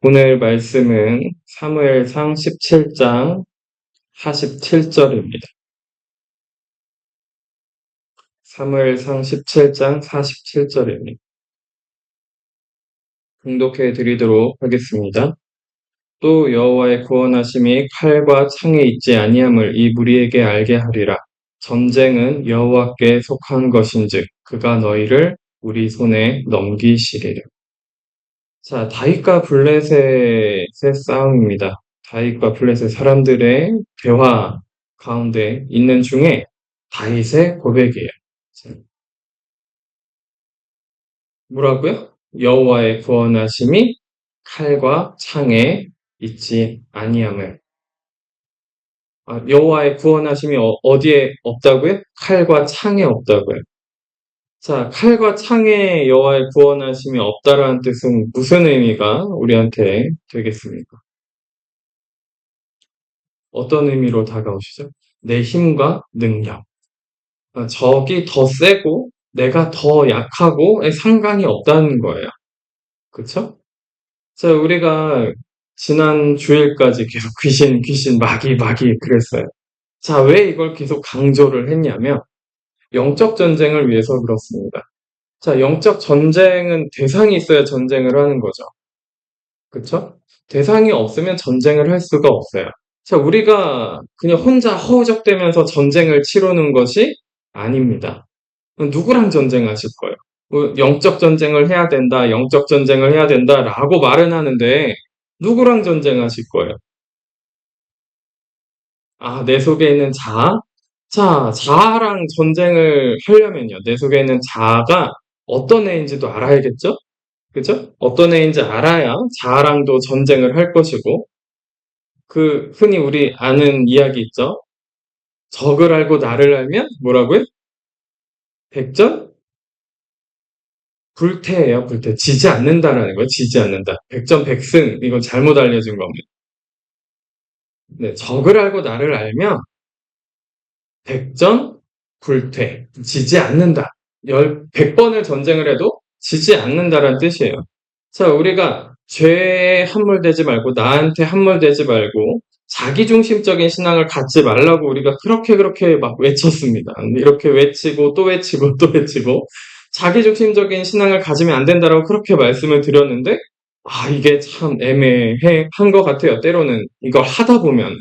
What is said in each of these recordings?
오늘 말씀은 사무엘상 17장 47절입니다. 사무엘상 17장 47절입니다. 봉독해 드리도록 하겠습니다. 또 여호와의 구원하심이 칼과 창에 있지 아니함을 이 무리에게 알게 하리라. 전쟁은 여호와께 속한 것인즉 그가 너희를 우리 손에 넘기시리라. 자, 다윗과 블레셋의 싸움입니다. 다윗과 블레셋 사람들의 대화 가운데 있는 중에 다윗의 고백이에요. 뭐라고요? 여호와의 구원하심이 칼과 창에 있지 아니함을. 여호와의 구원하심이 어디에 없다고요? 칼과 창에 없다고요. 자, 칼과 창에 여호와의 구원하심이 없다라는 뜻은 무슨 의미가 우리한테 되겠습니까? 어떤 의미로 다가오시죠? 내 힘과 능력. 적이 더 세고 내가 더 약하고에 상관이 없다는 거예요. 그쵸? 자, 우리가 지난 주일까지 계속 귀신, 마귀 그랬어요. 자, 왜 이걸 계속 강조를 했냐면 영적 전쟁을 위해서 그렇습니다. 자, 영적 전쟁은 대상이 있어야 전쟁을 하는 거죠. 그쵸? 대상이 없으면 전쟁을 할 수가 없어요. 자, 우리가 그냥 혼자 허우적대면서 전쟁을 치르는 것이 아닙니다. 누구랑 전쟁하실 거예요? 영적 전쟁을 해야 된다, 영적 전쟁을 해야 된다라고 말은 하는데 누구랑 전쟁하실 거예요? 내 속에 있는 자아? 자, 자아랑 전쟁을 하려면요. 내 속에 있는 자아가 어떤 애인지도 알아야겠죠? 그죠? 어떤 애인지 알아야 자아랑도 전쟁을 할 것이고, 흔히 우리 아는 이야기 있죠? 적을 알고 나를 알면 뭐라고요? 백전? 불태예요, 불태. 지지 않는다라는 거예요. 지지 않는다. 백전백승. 이건 잘못 알려진 겁니다. 네, 적을 알고 나를 알면 백전 불태. 지지 않는다. 100번을 전쟁을 해도 지지 않는다라는 뜻이에요. 자, 우리가 죄에 함몰되지 말고 나한테 함몰되지 말고 자기중심적인 신앙을 갖지 말라고 우리가 그렇게 막 외쳤습니다. 이렇게 외치고 또 외치고 또 외치고 자기중심적인 신앙을 가지면 안 된다라고 그렇게 말씀을 드렸는데 이게 참 애매한 것 같아요. 때로는 이걸 하다 보면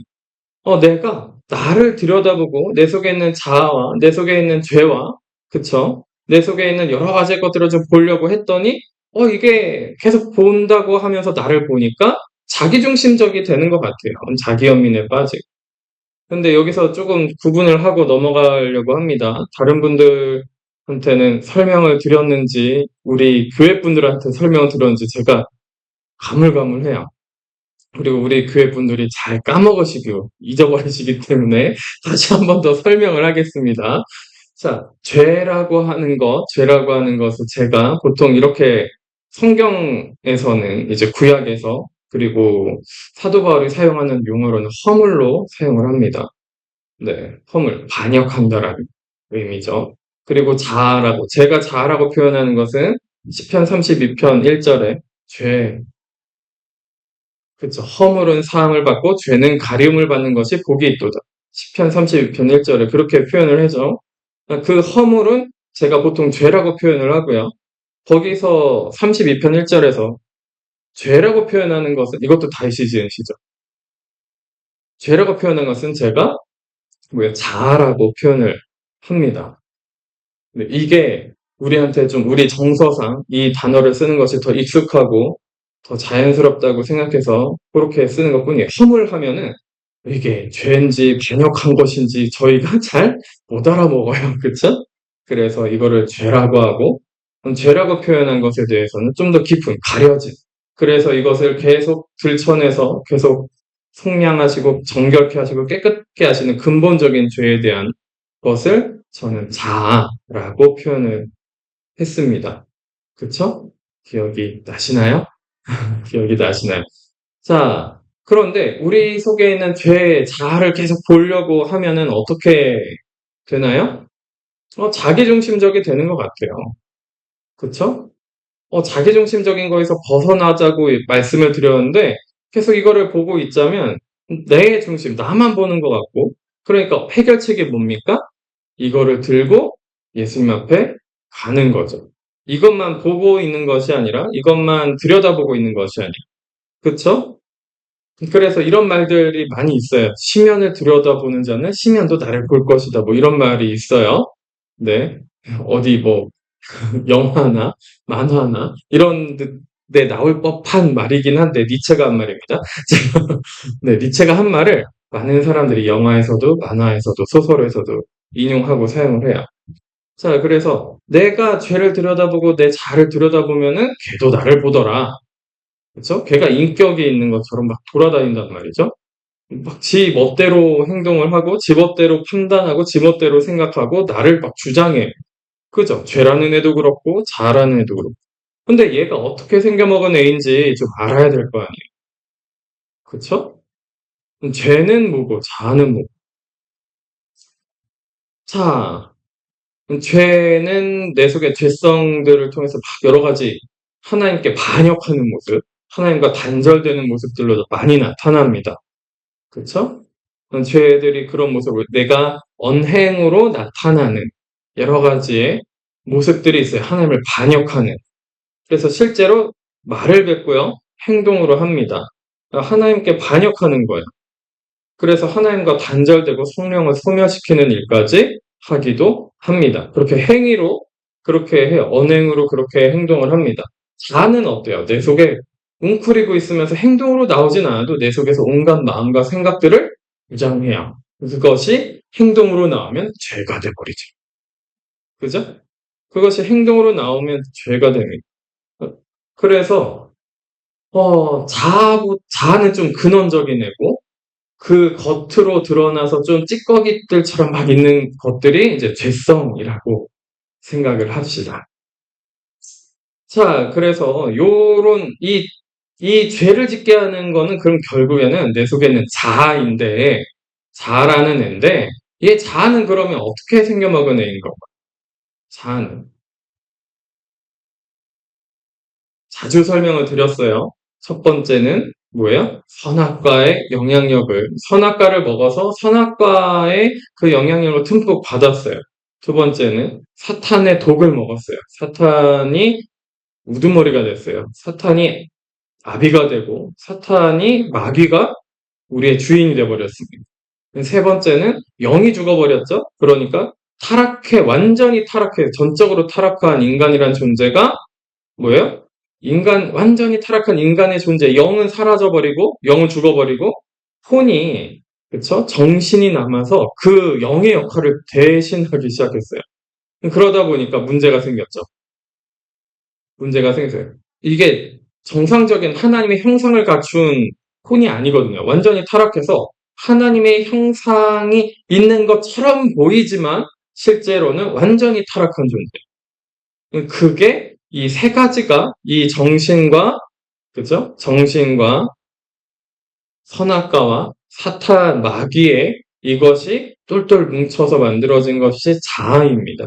내가 나를 들여다보고 내 속에 있는 자아와 내 속에 있는 죄와 그쵸? 내 속에 있는 여러 가지 것들을 좀 보려고 했더니 이게 계속 본다고 하면서 나를 보니까 자기중심적이 되는 것 같아요. 자기 연민에 빠지고. 근데 여기서 조금 구분을 하고 넘어가려고 합니다. 다른 분들한테는 설명을 드렸는지 우리 교회 분들한테 설명을 드렸는지 제가 가물가물해요. 그리고 우리 교회 분들이 잘 까먹으시고 잊어버리시기 때문에 다시 한 번 더 설명을 하겠습니다. 자, 죄라고 하는 것을 제가 보통 이렇게 성경에서는 이제 구약에서 그리고 사도 바울이 사용하는 용어로는 허물로 사용을 합니다. 네, 허물, 반역한다라는 의미죠. 그리고 제가 자아라고 표현하는 것은 시편 32편 1절에 죄, 그쵸. 허물은 사함을 받고 죄는 가리움을 받는 것이 복이 있도다. 시편 32편 1절에 그렇게 표현을 해죠. 그 허물은 제가 보통 죄라고 표현을 하고요. 거기서 32편 1절에서 죄라고 표현하는 것은 이것도 다윗이 지은 시죠. 죄라고 표현한 것은 제가 자아라고 표현을 합니다. 이게 우리한테 좀 우리 정서상 이 단어를 쓰는 것이 더 익숙하고 더 자연스럽다고 생각해서 그렇게 쓰는 것뿐이에요. 허물하면은 이게 죄인지 반역한 것인지 저희가 잘 못 알아먹어요. 그쵸? 그래서 이거를 죄라고 하고 죄라고 표현한 것에 대해서는 좀 더 깊은 가려진 그래서 이것을 계속 들춰내서 계속 속량하시고 정결케 하시고 깨끗게 하시는 근본적인 죄에 대한 것을 저는 자아라고 표현을 했습니다. 그쵸? 기억이 나시나요? 기억이 나시나요? 자, 그런데 우리 속에 있는 죄의 자아를 계속 보려고 하면은 어떻게 되나요? 자기중심적이 되는 것 같아요. 그쵸? 자기중심적인 거에서 벗어나자고 말씀을 드렸는데 계속 이거를 보고 있자면 내 중심, 나만 보는 것 같고 그러니까 해결책이 뭡니까? 이거를 들고 예수님 앞에 가는 거죠. 이것만 보고 있는 것이 아니라 이것만 들여다보고 있는 것이 아니라 그쵸? 그래서 이런 말들이 많이 있어요. 시면을 들여다보는 자는 시면도 나를 볼 것이다. 뭐 이런 말이 있어요. 네. 어디 뭐 영화나 만화나 이런 데 나올 법한 말이긴 한데 니체가 한 말입니다. 네, 니체가 한 말을 많은 사람들이 영화에서도 만화에서도 소설에서도 인용하고 사용을 해요. 자, 그래서 내가 죄를 들여다보고 내 자를 들여다보면은 걔도 나를 보더라. 그쵸? 걔가 인격이 있는 것처럼 막 돌아다닌단 말이죠. 막 지 멋대로 행동을 하고 지 멋대로 판단하고 지 멋대로 생각하고 나를 막 주장해. 그죠? 죄라는 애도 그렇고 자라는 애도 그렇고. 근데 얘가 어떻게 생겨먹은 애인지 좀 알아야 될 거 아니에요. 그쵸? 죄는 뭐고 자는 뭐고. 자, 죄는 내 속의 죄성들을 통해서 막 여러 가지 하나님께 반역하는 모습, 하나님과 단절되는 모습들로 많이 나타납니다. 그쵸? 죄들이 그런 모습을 내가 언행으로 나타나는 여러 가지의 모습들이 있어요. 하나님을 반역하는. 그래서 실제로 말을 뱉고요. 행동으로 합니다. 하나님께 반역하는 거예요. 그래서 하나님과 단절되고 성령을 소멸시키는 일까지 하기도 합니다. 그렇게 행위로 그렇게 해요. 언행으로 그렇게 행동을 합니다. 자는 어때요? 내 속에 웅크리고 있으면서 행동으로 나오진 않아도 내 속에서 온갖 마음과 생각들을 주장해요. 그것이 행동으로 나오면 죄가 돼버리죠. 그죠? 그것이 행동으로 나오면 죄가 됩니다. 그래서 자아는 좀 근원적인 애고 그 겉으로 드러나서 좀 찌꺼기들처럼 막 있는 것들이 이제 죄성이라고 생각을 합시다. 자, 그래서 이 죄를 짓게 하는 거는 그럼 결국에는 내 속에는 자아인데, 자아라는 애인데, 얘 자아는 그러면 어떻게 생겨먹은 애인 건가? 자아는. 자주 설명을 드렸어요. 첫 번째는 뭐예요? 선악과의 영향력을, 선악과를 먹어서 선악과의 그 영향력을 듬뿍 받았어요. 두 번째는 사탄의 독을 먹었어요. 사탄이 우두머리가 됐어요. 사탄이 아비가 되고, 사탄이 마귀가 우리의 주인이 되어버렸습니다. 세 번째는 영이 죽어버렸죠? 그러니까 완전히 타락해, 전적으로 타락한 인간이란 존재가 뭐예요? 완전히 타락한 인간의 존재, 영은 사라져버리고, 영은 죽어버리고, 혼이, 그쵸? 정신이 남아서 그 영의 역할을 대신하기 시작했어요. 그러다 보니까 문제가 생겼죠. 문제가 생겼어요. 이게 정상적인 하나님의 형상을 갖춘 혼이 아니거든요. 완전히 타락해서 하나님의 형상이 있는 것처럼 보이지만 실제로는 완전히 타락한 존재. 그게 이 세 가지가 이 정신과 그죠? 정신과 선악과와 사탄 마귀의 이것이 똘똘 뭉쳐서 만들어진 것이 자아입니다.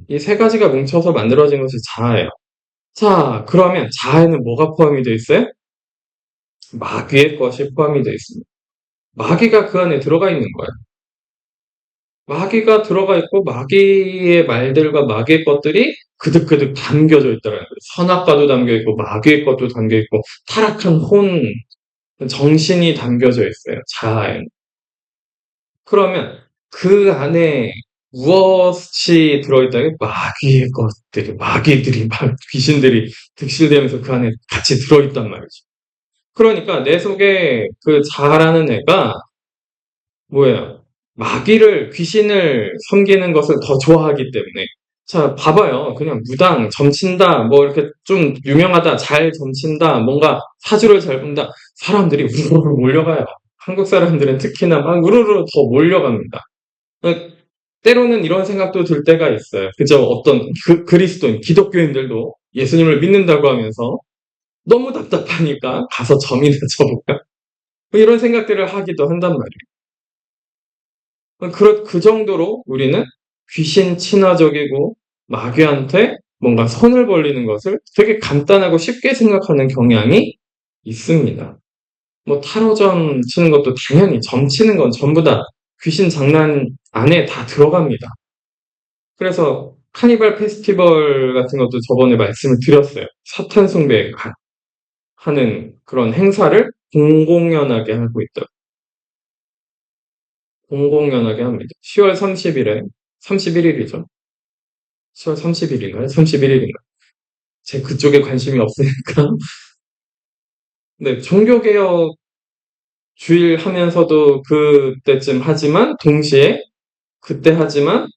이 세 가지가 뭉쳐서 만들어진 것이 자아예요. 자, 그러면 자아에는 뭐가 포함이 되어 있어요? 마귀의 것이 포함이 되어 있습니다. 마귀가 그 안에 들어가 있는 거예요. 마귀가 들어가 있고 마귀의 말들과 마귀의 것들이 그득그득 담겨져 있다는 거예요. 선악과도 담겨 있고 마귀의 것도 담겨 있고 타락한 정신이 담겨져 있어요. 자아에. 그러면 그 안에 무엇이 들어있다면 마귀의 것들이 귀신들이 득실되면서 그 안에 같이 들어있단 말이죠. 그러니까 내 속에 그 자아라는 애가 뭐예요? 귀신을 섬기는 것을 더 좋아하기 때문에. 자, 봐봐요. 그냥 무당, 점친다, 뭐 이렇게 좀 유명하다, 잘 점친다, 뭔가 사주를 잘 본다. 사람들이 우르르 몰려가요. 한국 사람들은 특히나 막 우르르 더 몰려갑니다. 어, 때로는 이런 생각도 들 때가 있어요. 그저 어떤 그리스도인, 기독교인들도 예수님을 믿는다고 하면서 너무 답답하니까 가서 점이나 쳐볼까? 뭐 이런 생각들을 하기도 한단 말이에요. 그 정도로 우리는 귀신 친화적이고 마귀한테 뭔가 손을 벌리는 것을 되게 간단하고 쉽게 생각하는 경향이 있습니다. 뭐 타로점 치는 것도 당연히 점 치는 건 전부 다 귀신 장난 안에 다 들어갑니다. 그래서 카니발 페스티벌 같은 것도 저번에 말씀을 드렸어요. 사탄 숭배 하는 그런 행사를 공공연하게 하고 있다. 공공연하게 합니다. 10월 30일에 31일이죠. 10월 30일인가요? 31일인가? 제 그쪽에 관심이 없으니까. 네, 종교개혁 주일 하면서도 그때쯤 하지만 동시에 그때 하지만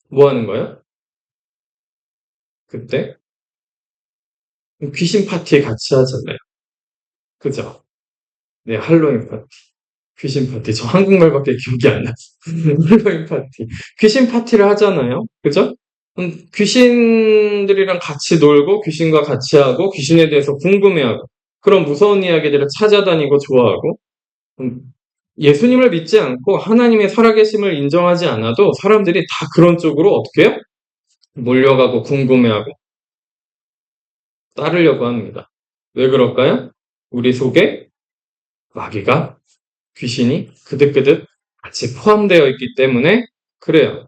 뭐 하는 거예요? 그때 귀신 파티 같이 하잖아요. 그죠? 네, 할로윈 파티. 귀신 파티. 저 한국말밖에 기억이 안 나서. 할로윈 파티. 귀신 파티를 하잖아요. 그죠? 귀신들이랑 같이 놀고, 귀신과 같이 하고, 귀신에 대해서 궁금해하고, 그런 무서운 이야기들을 찾아다니고 좋아하고, 음, 예수님을 믿지 않고 하나님의 살아계심을 인정하지 않아도 사람들이 다 그런 쪽으로 어떻게 해요? 몰려가고 궁금해하고 따르려고 합니다. 왜 그럴까요? 우리 속에 마귀가 귀신이 그득그득 같이 포함되어 있기 때문에 그래요.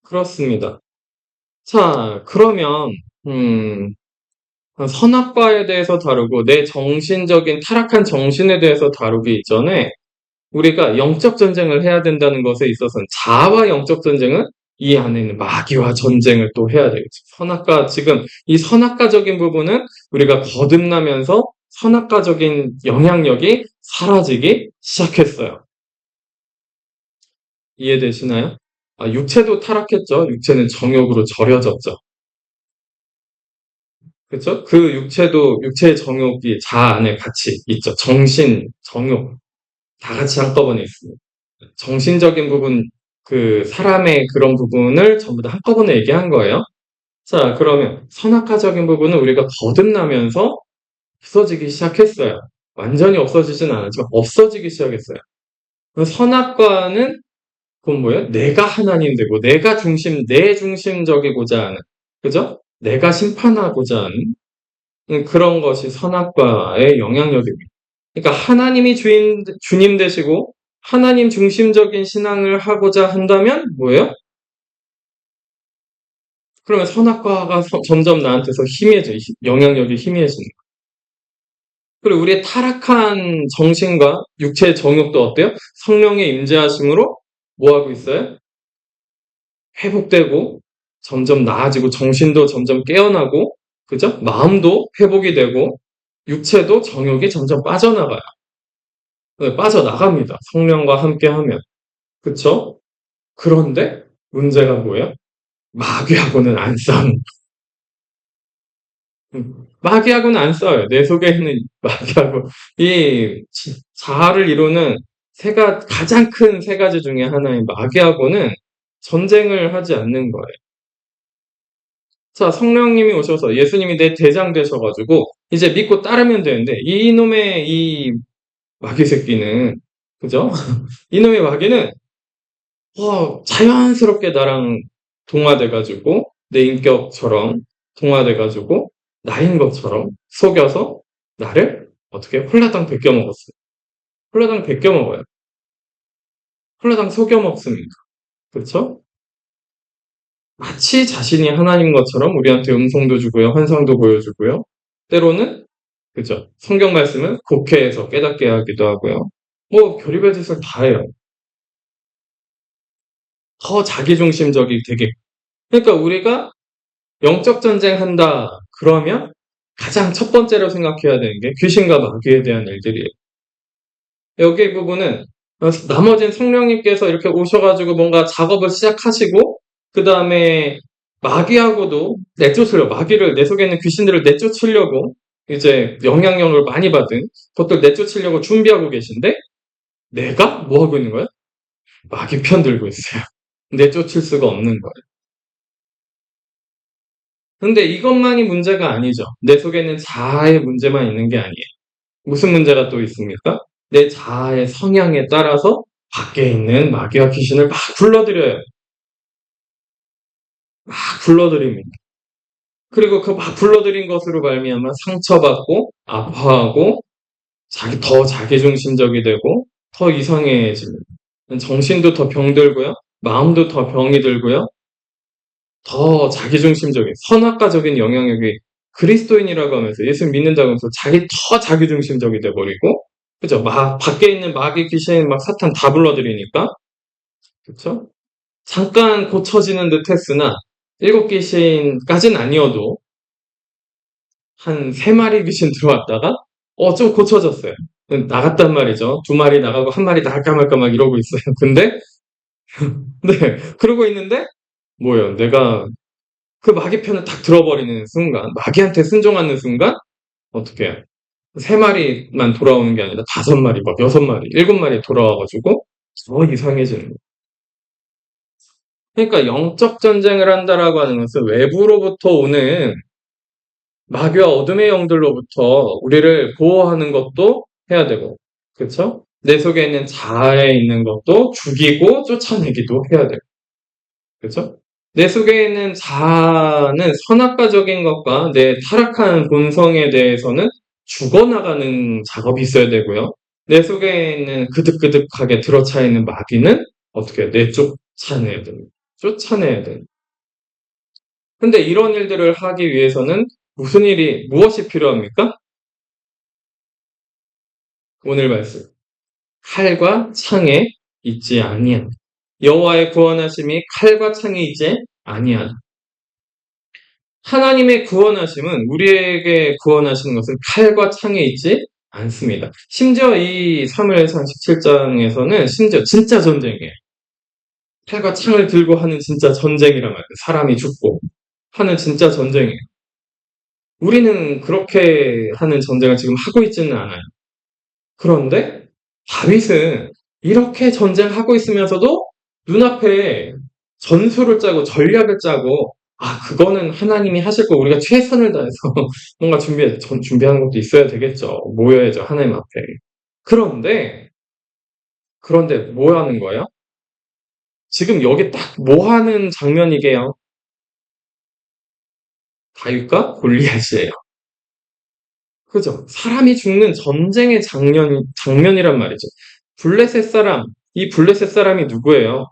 그렇습니다. 자, 그러면 선악과에 대해서 다루고 내 정신적인 타락한 정신에 대해서 다루기 이전에 우리가 영적 전쟁을 해야 된다는 것에 있어서는 자아와 영적 전쟁은 이 안에 있는 마귀와 전쟁을 또 해야 되겠죠. 선악과 지금 이 선악과적인 부분은 우리가 거듭나면서 선악과적인 영향력이 사라지기 시작했어요. 이해되시나요? 육체도 타락했죠. 육체는 정욕으로 절여졌죠. 그렇죠? 그 육체도 육체의 정욕이 자아 안에 같이 있죠. 정신, 정욕 다 같이 한꺼번에 있습니다. 정신적인 부분, 그 사람의 그런 부분을 전부 다 한꺼번에 얘기한 거예요. 자, 그러면 선악과적인 부분은 우리가 거듭나면서 없어지기 시작했어요. 완전히 없어지진 않았지만 없어지기 시작했어요. 선악과는 그건 뭐예요? 내가 하나님 되고 내가 중심, 내 중심적이고자 하는, 그죠? 내가 심판하고자 하는 그런 것이 선악과의 영향력입니다. 그러니까 하나님이 주님 되시고 하나님 중심적인 신앙을 하고자 한다면 뭐예요? 그러면 선악과가 점점 나한테서 희미해져, 영향력이 희미해지는 거예요. 그리고 우리의 타락한 정신과 육체의 정욕도 어때요? 성령의 임재하심으로 뭐 하고 있어요? 회복되고 점점 나아지고 정신도 점점 깨어나고 그죠? 마음도 회복이 되고 육체도 정욕이 점점 빠져나가요. 네, 빠져나갑니다. 성령과 함께 하면. 그쵸? 그런데 문제가 뭐예요? 마귀하고는 안 싸우는 마귀하고는 안 싸워요. 내 속에 있는 마귀하고 이 자아를 이루는 가장 큰 세 가지 중에 하나인 마귀하고는 전쟁을 하지 않는 거예요. 자, 성령님이 오셔서 예수님이 내 대장 되셔가지고 이제 믿고 따르면 되는데 이놈의 이 마귀 새끼는 그죠? 이놈의 마귀는 자연스럽게 나랑 동화돼가지고 내 인격처럼 동화돼가지고 나인 것처럼 속여서 나를 어떻게 홀라당 베껴 먹었어요. 홀라당 베껴 먹어요. 홀라당 속여 먹습니다. 그렇죠? 마치 자신이 하나님인 것처럼 우리한테 음성도 주고요, 환상도 보여주고요. 때로는 그죠? 성경 말씀은 곡해해서 깨닫게 하기도 하고요. 뭐 별의별 짓을 다 해요. 더 자기중심적이 되게 그러니까 우리가 영적 전쟁 한다 그러면 가장 첫 번째로 생각해야 되는 게 귀신과 마귀에 대한 일들이에요. 여기 부분은 나머진 성령님께서 이렇게 오셔가지고 뭔가 작업을 시작하시고 그 다음에 마귀하고도 내쫓으려고 마귀를 내 속에 있는 귀신들을 내쫓으려고 이제 영향력을 많이 받은 그것들 내쫓으려고 준비하고 계신데 내가 뭐 하고 있는 거야? 마귀 편 들고 있어요. 내쫓을 수가 없는 거예요. 근데 이것만이 문제가 아니죠. 내 속에 있는 자아의 문제만 있는 게 아니에요. 무슨 문제가 또 있습니까? 내 자아의 성향에 따라서 밖에 있는 마귀와 귀신을 막 불러들여요. 막 불러들입니다. 그리고 그 막 불러들인 것으로 말미암아 상처받고 아파하고 더 자기중심적이 되고 더 이상해집니다. 정신도 더 병들고요. 마음도 더 병이 들고요. 더 자기중심적인 선악과적인 영향력이 그리스도인이라고 하면서 예수 믿는다고 하면서 더 자기중심적이 돼버리고 그죠? 막 밖에 있는 마귀 귀신 막 사탄 다 불러들이니까 그쵸? 잠깐 고쳐지는 듯 했으나 일곱 귀신까진 아니어도 한 세 마리 귀신 들어왔다가 좀 고쳐졌어요. 나갔단 말이죠. 두 마리 나가고 한 마리 나갈까 말까 막 이러고 있어요. 근데 네 그러고 있는데 뭐예요? 내가 그 마귀 편을 딱 들어버리는 순간 마귀한테 순종하는 순간 어떻게 해요? 세 마리만 돌아오는 게 아니라 다섯 마리, 막 여섯 마리, 일곱 마리 돌아와가지고 더 이상해지는 거예요. 그러니까 영적 전쟁을 한다라고 하는 것은 외부로부터 오는 마귀와 어둠의 영들로부터 우리를 보호하는 것도 해야 되고, 그쵸? 내 속에 있는 자아에 있는 것도 죽이고 쫓아내기도 해야 되고, 그쵸? 내 속에 있는 자아는 선악과적인 것과 내 타락한 본성에 대해서는 죽어나가는 작업이 있어야 되고요. 내 속에 있는 그득그득하게 들어차 있는 마귀는 어떻게 내쫓아내야 됩니다. 쫓아내야 돼요. 근데 이런 일들을 하기 위해서는 무엇이 필요합니까? 오늘 말씀. 칼과 창에 있지 아니한. 여호와의 구원하심이 칼과 창에 있지 아니한. 하나님의 구원하심은 우리에게 구원하시는 것은 칼과 창에 있지 않습니다. 심지어 이 사무엘 37장에서는 심지어 진짜 전쟁이에요. 칼과 창을 들고 하는 진짜 전쟁이란 말이에요. 사람이 죽고 하는 진짜 전쟁이에요. 우리는 그렇게 하는 전쟁을 지금 하고 있지는 않아요. 그런데 다윗은 이렇게 전쟁하고 있으면서도 눈앞에 전술을 짜고 전략을 짜고 그거는 하나님이 하실 거 우리가 최선을 다해서 뭔가 준비하는 것도 있어야 되겠죠. 모여야죠. 하나님 앞에. 그런데, 그런데 뭐 하는 거예요? 지금 여기 딱 뭐 하는 장면이게요? 다윗과 골리앗이에요. 그죠? 사람이 죽는 전쟁의 장면이란 말이죠. 블레셋 사람, 이 블레셋 사람이 누구예요?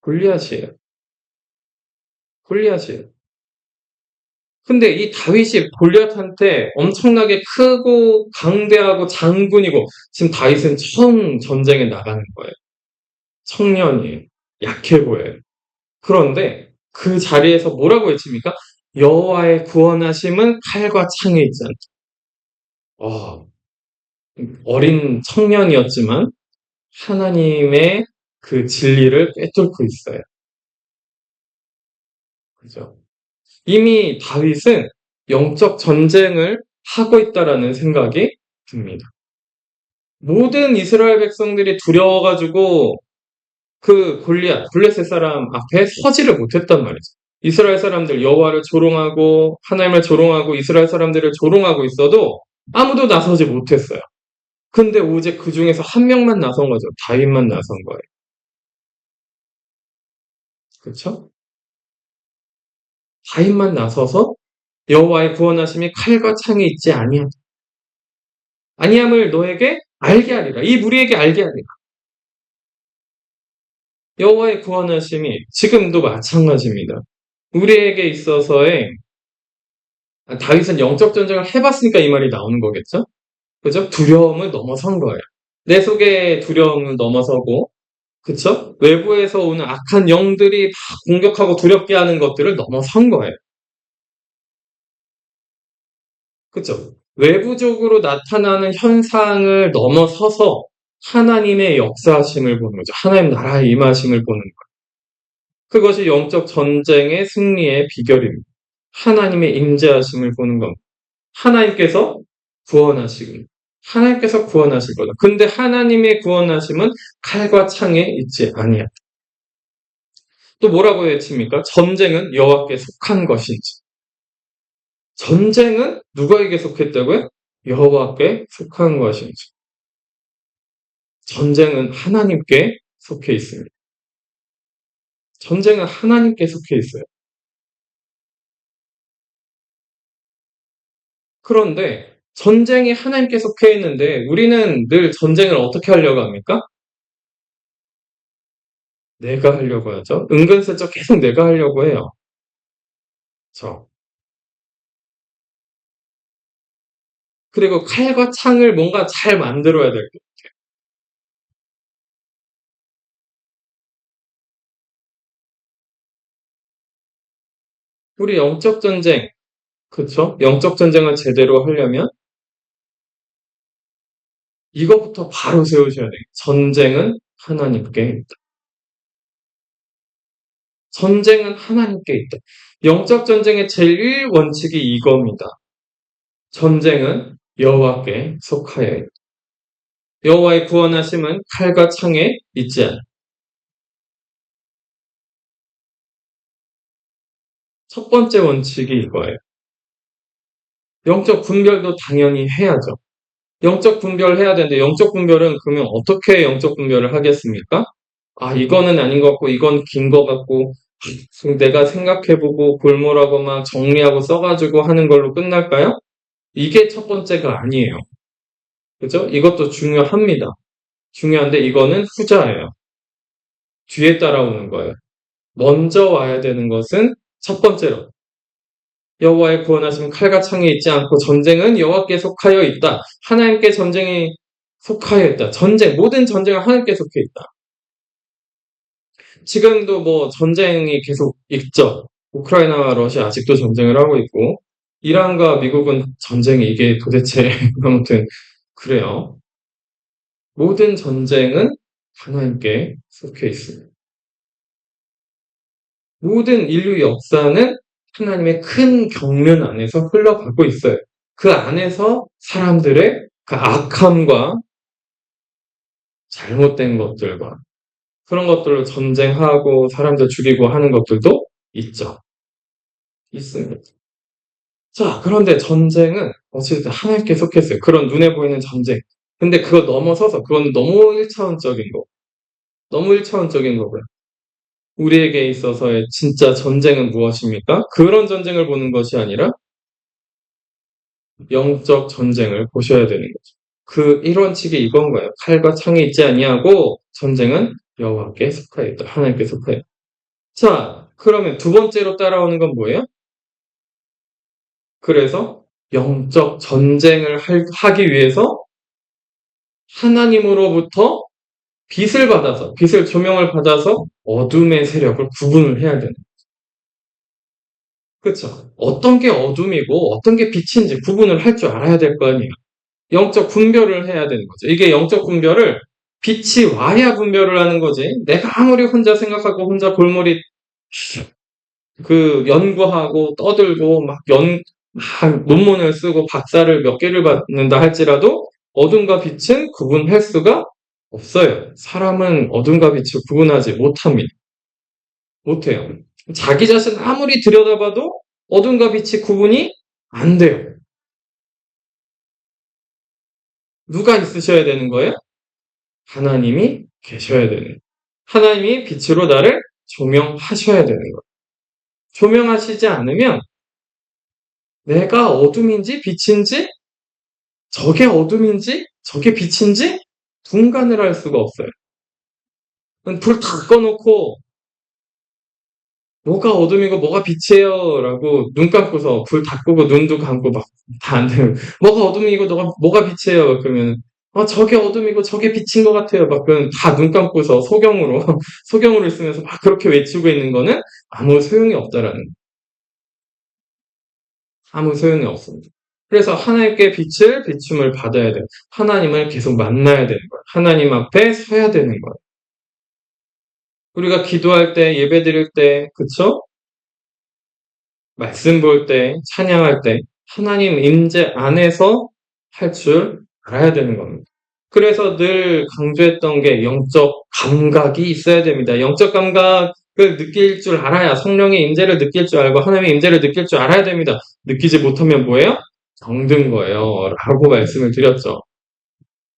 골리앗이에요. 골리앗이에요. 근데 이 다윗이 골리앗한테 엄청나게 크고 강대하고 장군이고 지금 다윗은 처음 전쟁에 나가는 거예요. 청년이에요. 약해 보여요. 그런데 그 자리에서 뭐라고 외칩니까? 여호와의 구원하심은 칼과 창에 있지 않다. 어, 어린 청년이었지만 하나님의 그 진리를 꿰뚫고 있어요. 그죠? 이미 다윗은 영적 전쟁을 하고 있다라는 생각이 듭니다. 모든 이스라엘 백성들이 두려워가지고 그 블레셋 사람 앞에 서지를 못했단 말이죠. 이스라엘 사람들 여호와를 조롱하고 하나님을 조롱하고 이스라엘 사람들을 조롱하고 있어도 아무도 나서지 못했어요. 근데 오직 그 중에서 한 명만 나선 거죠. 다윗만 나선 거예요. 그렇죠? 다윗만 나서서 여호와의 구원하심이 칼과 창에 있지 아니함을 너에게 알게 하리라. 이 무리에게 알게 하리라. 여호와의 구원하심이 지금도 마찬가지입니다. 우리에게 있어서의 다윗은 영적 전쟁을 해봤으니까 이 말이 나오는 거겠죠? 그죠? 두려움을 넘어선 거예요. 내 속의 두려움을 넘어서고, 그쵸? 외부에서 오는 악한 영들이 막 공격하고 두렵게 하는 것들을 넘어선 거예요. 그쵸? 외부적으로 나타나는 현상을 넘어서서 하나님의 역사하심을 보는 거죠. 하나님 나라의 임하심을 보는 거예요. 그것이 영적 전쟁의 승리의 비결입니다. 하나님의 임재하심을 보는 겁니다. 하나님께서 구원하시고 하나님께서 구원하실 거다. 근데 하나님의 구원하심은 칼과 창에 있지 아니야. 또 뭐라고 외칩니까? 전쟁은 여호와께 속한 것인지. 전쟁은 누구에게 속했다고요? 여호와께 속한 것인지. 전쟁은 하나님께 속해 있습니다. 전쟁은 하나님께 속해 있어요. 그런데 전쟁이 하나님께 속해 있는데 우리는 늘 전쟁을 어떻게 하려고 합니까? 내가 하려고 하죠. 은근슬쩍 계속 내가 하려고 해요. 저. 그리고 칼과 창을 뭔가 잘 만들어야 될 거. 우리 영적 전쟁, 그쵸? 영적 전쟁을 제대로 하려면 이것부터 바로 세우셔야 돼요. 전쟁은 하나님께 있다. 전쟁은 하나님께 있다. 영적 전쟁의 제1 원칙이 이겁니다. 전쟁은 여호와께 속하여 있다. 여호와의 구원하심은 칼과 창에 있지 않다. 첫 번째 원칙이 이거예요. 영적 분별도 당연히 해야죠. 영적 분별해야 되는데 영적 분별은 그러면 어떻게 영적 분별을 하겠습니까? 아, 이거는 아닌 것 같고 이건 긴 것 같고 내가 생각해보고 골몰하고 막 정리하고 써가지고 하는 걸로 끝날까요? 이게 첫 번째가 아니에요. 그죠? 이것도 중요합니다. 중요한데 이거는 후자예요. 뒤에 따라오는 거예요. 먼저 와야 되는 것은 첫 번째로 여호와의 구원하심은 칼과 창에 있지 않고 전쟁은 여호와께 속하여 있다. 하나님께 전쟁이 속하여 있다. 전쟁, 모든 전쟁은 하나님께 속해 있다. 지금도 뭐 전쟁이 계속 있죠. 우크라이나와 러시아 아직도 전쟁을 하고 있고, 이란과 미국은 전쟁이 이게 도대체 아무튼 그래요. 모든 전쟁은 하나님께 속해 있습니다. 모든 인류 역사는 하나님의 큰 경륜 안에서 흘러가고 있어요. 그 안에서 사람들의 그 악함과 잘못된 것들과 그런 것들로 전쟁하고 사람들 죽이고 하는 것들도 있죠. 있습니다. 자, 그런데 전쟁은 어쨌든 하나님께 속했어요. 그런 눈에 보이는 전쟁. 근데 그거 넘어서서 그건 너무 1차원적인 거. 너무 1차원적인 거고요. 우리에게 있어서의 진짜 전쟁은 무엇입니까? 그런 전쟁을 보는 것이 아니라 영적 전쟁을 보셔야 되는 거죠. 그 1원칙이 이건 거예요. 칼과 창이 있지 아니하고 전쟁은 여호와께 속하여 있다. 하나님께 속하여 있다. 자, 그러면 두 번째로 따라오는 건 뭐예요? 그래서 영적 전쟁을 하기 위해서 하나님으로부터 빛을 받아서, 빛을 조명을 받아서 어둠의 세력을 구분을 해야 되는. 그렇죠? 어떤 게 어둠이고 어떤 게 빛인지 구분을 할 줄 알아야 될 거 아니에요. 영적 분별을 해야 되는 거죠. 이게 영적 분별을 빛이 와야 분별을 하는 거지. 내가 아무리 혼자 생각하고 혼자 골몰이 그 연구하고 떠들고 막 논문을 쓰고 박사를 몇 개를 받는다 할지라도 어둠과 빛은 구분할 수가 없어요. 사람은 어둠과 빛을 구분하지 못합니다. 못해요. 자기 자신 아무리 들여다봐도 어둠과 빛이 구분이 안 돼요. 누가 있으셔야 되는 거예요? 하나님이 계셔야 되는 거예요. 하나님이 빛으로 나를 조명하셔야 되는 거예요. 조명하시지 않으면 내가 어둠인지 빛인지 저게 어둠인지 저게 빛인지 분간을 할 수가 없어요. 불 다 꺼놓고 뭐가 어둠이고 뭐가 빛이에요 라고 눈 감고서 불 다 끄고 눈도 감고 막 다 안 되면 뭐가 어둠이고 뭐가 빛이에요 그러면 저게 어둠이고 저게 빛인 것 같아요 막 그런 다 눈 감고서 소경으로 소경으로 있으면서 막 그렇게 외치고 있는 거는 아무 소용이 없다라는 아무 소용이 없습니다. 그래서 하나님께 비춤을 받아야 돼요. 하나님을 계속 만나야 되는 거예요. 하나님 앞에 서야 되는 거예요. 우리가 기도할 때, 예배 드릴 때, 그쵸? 말씀 볼 때, 찬양할 때, 하나님 임재 안에서 할 줄 알아야 되는 겁니다. 그래서 늘 강조했던 게 영적 감각이 있어야 됩니다. 영적 감각을 느낄 줄 알아야 성령의 임재를 느낄 줄 알고 하나님의 임재를 느낄 줄 알아야 됩니다. 느끼지 못하면 뭐예요? 병든 거예요. 라고 말씀을 드렸죠.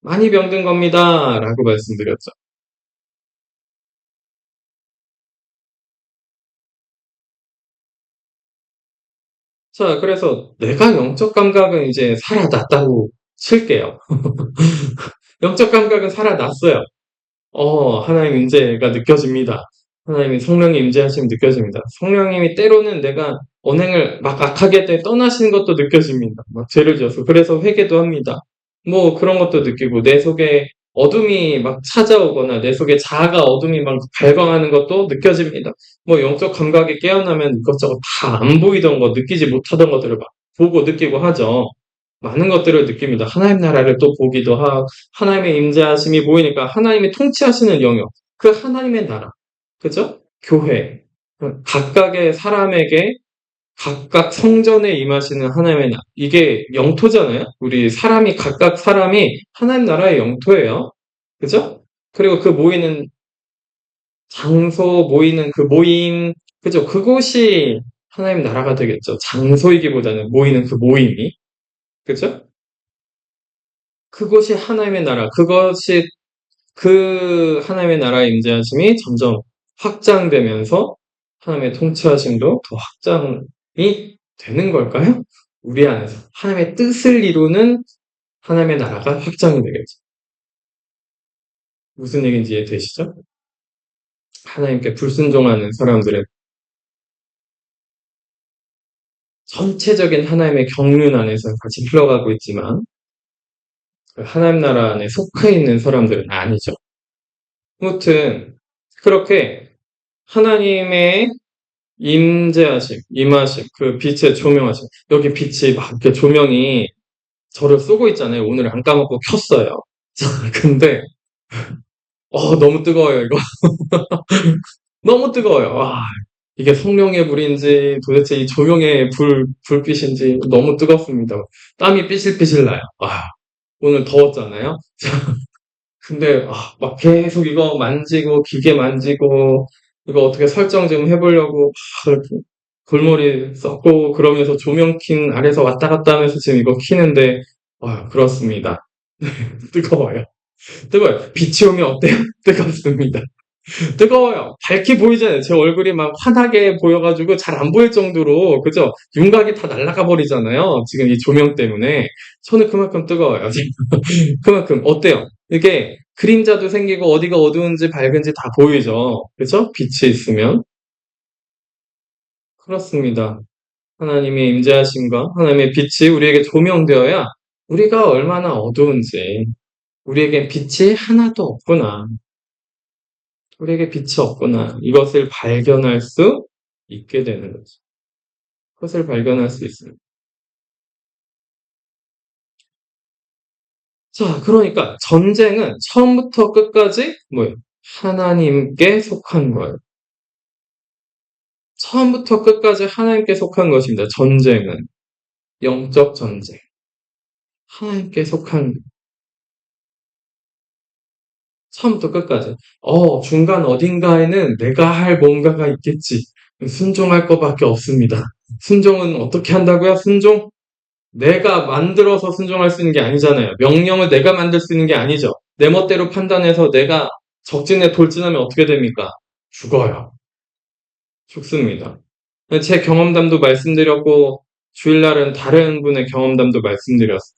많이 병든 겁니다. 라고 말씀드렸죠. 자, 그래서 내가 영적 감각은 이제 살아났다고 칠게요. 영적 감각은 살아났어요. 하나님 임재가 느껴집니다. 하나님이 성령의 임재하심이 느껴집니다. 성령님이 때로는 내가 언행을 막 악하게 때 떠나시는 것도 느껴집니다. 막 죄를 지어서. 그래서 회개도 합니다. 뭐 그런 것도 느끼고 내 속에 어둠이 막 찾아오거나 내 속에 자아가 어둠이 막 발광하는 것도 느껴집니다. 뭐 영적 감각이 깨어나면 이것저것 다 안 보이던 거, 느끼지 못하던 것들을 막 보고 느끼고 하죠. 많은 것들을 느낍니다. 하나님 나라를 또 보기도 하고 하나님의 임재하심이 보이니까 하나님이 통치하시는 영역, 그 하나님의 나라, 그죠? 교회, 각각의 사람에게 각각 성전에 임하시는 하나님의 나라. 이게 영토잖아요. 우리 사람이 각각 사람이 하나님 나라의 영토예요. 그죠? 그리고 그 모이는 장소, 모이는 그 모임, 그죠? 그곳이 하나님 나라가 되겠죠. 장소이기보다는 모이는 그 모임이, 그죠? 그곳이 하나님의 나라, 그것이 그 하나님의 나라의 임재하심이 점점 확장되면서 하나님의 통치하심도 더 확장이 되는 걸까요? 우리 안에서 하나님의 뜻을 이루는 하나님의 나라가 확장이 되겠죠. 무슨 얘기인지 이해되시죠? 하나님께 불순종하는 사람들의 전체적인 하나님의 경륜 안에서 같이 흘러가고 있지만 그 하나님 나라 안에 속해 있는 사람들은 아니죠. 아무튼 그렇게 하나님의 임재하심, 임하심, 그 빛의 조명하심. 여기 빛이 막 이렇게 조명이 저를 쏘고 있잖아요. 오늘 안 까먹고 켰어요. 근데 너무 뜨거워요, 이거. 너무 뜨거워요. 와, 이게 성령의 불인지 도대체 이 조명의 불빛인지 너무 뜨겁습니다. 땀이 삐실삐실 나요. 오늘 더웠잖아요. 근데 막 계속 이거 만지고 기계 만지고 이거 어떻게 설정 좀 해보려고 막 이렇게 골머리 썼고 그러면서 조명 킨 아래서 왔다 갔다 하면서 지금 이거 키는데 그렇습니다. 뜨거워요. 뜨거워요. 빛이 오면 어때요? 뜨겁습니다. 뜨거워요. 밝게 보이잖아요. 제 얼굴이 막 환하게 보여가지고 잘 안 보일 정도로 그죠? 윤곽이 다 날아가 버리잖아요. 지금 이 조명 때문에 손은 그만큼 뜨거워요. 그만큼 어때요? 이게 그림자도 생기고 어디가 어두운지 밝은지 다 보이죠. 그죠? 빛이 있으면 그렇습니다. 하나님의 임재하심과 하나님의 빛이 우리에게 조명되어야 우리가 얼마나 어두운지 우리에게 빛이 하나도 없구나. 우리에게 빛이 없구나. 이것을 발견할 수 있게 되는 거죠. 그것을 발견할 수 있습니다. 자, 그러니까 전쟁은 처음부터 끝까지 뭐예요? 하나님께 속한 거예요. 처음부터 끝까지 하나님께 속한 것입니다. 전쟁은. 영적 전쟁. 하나님께 속한 처음부터 끝까지. 중간 어딘가에는 내가 할 뭔가가 있겠지. 순종할 것밖에 없습니다. 순종은 어떻게 한다고요? 순종? 내가 만들어서 순종할 수 있는 게 아니잖아요. 명령을 내가 만들 수 있는 게 아니죠. 내 멋대로 판단해서 내가 적진에 돌진하면 어떻게 됩니까? 죽어요. 죽습니다. 제 경험담도 말씀드렸고, 주일날은 다른 분의 경험담도 말씀드렸어요.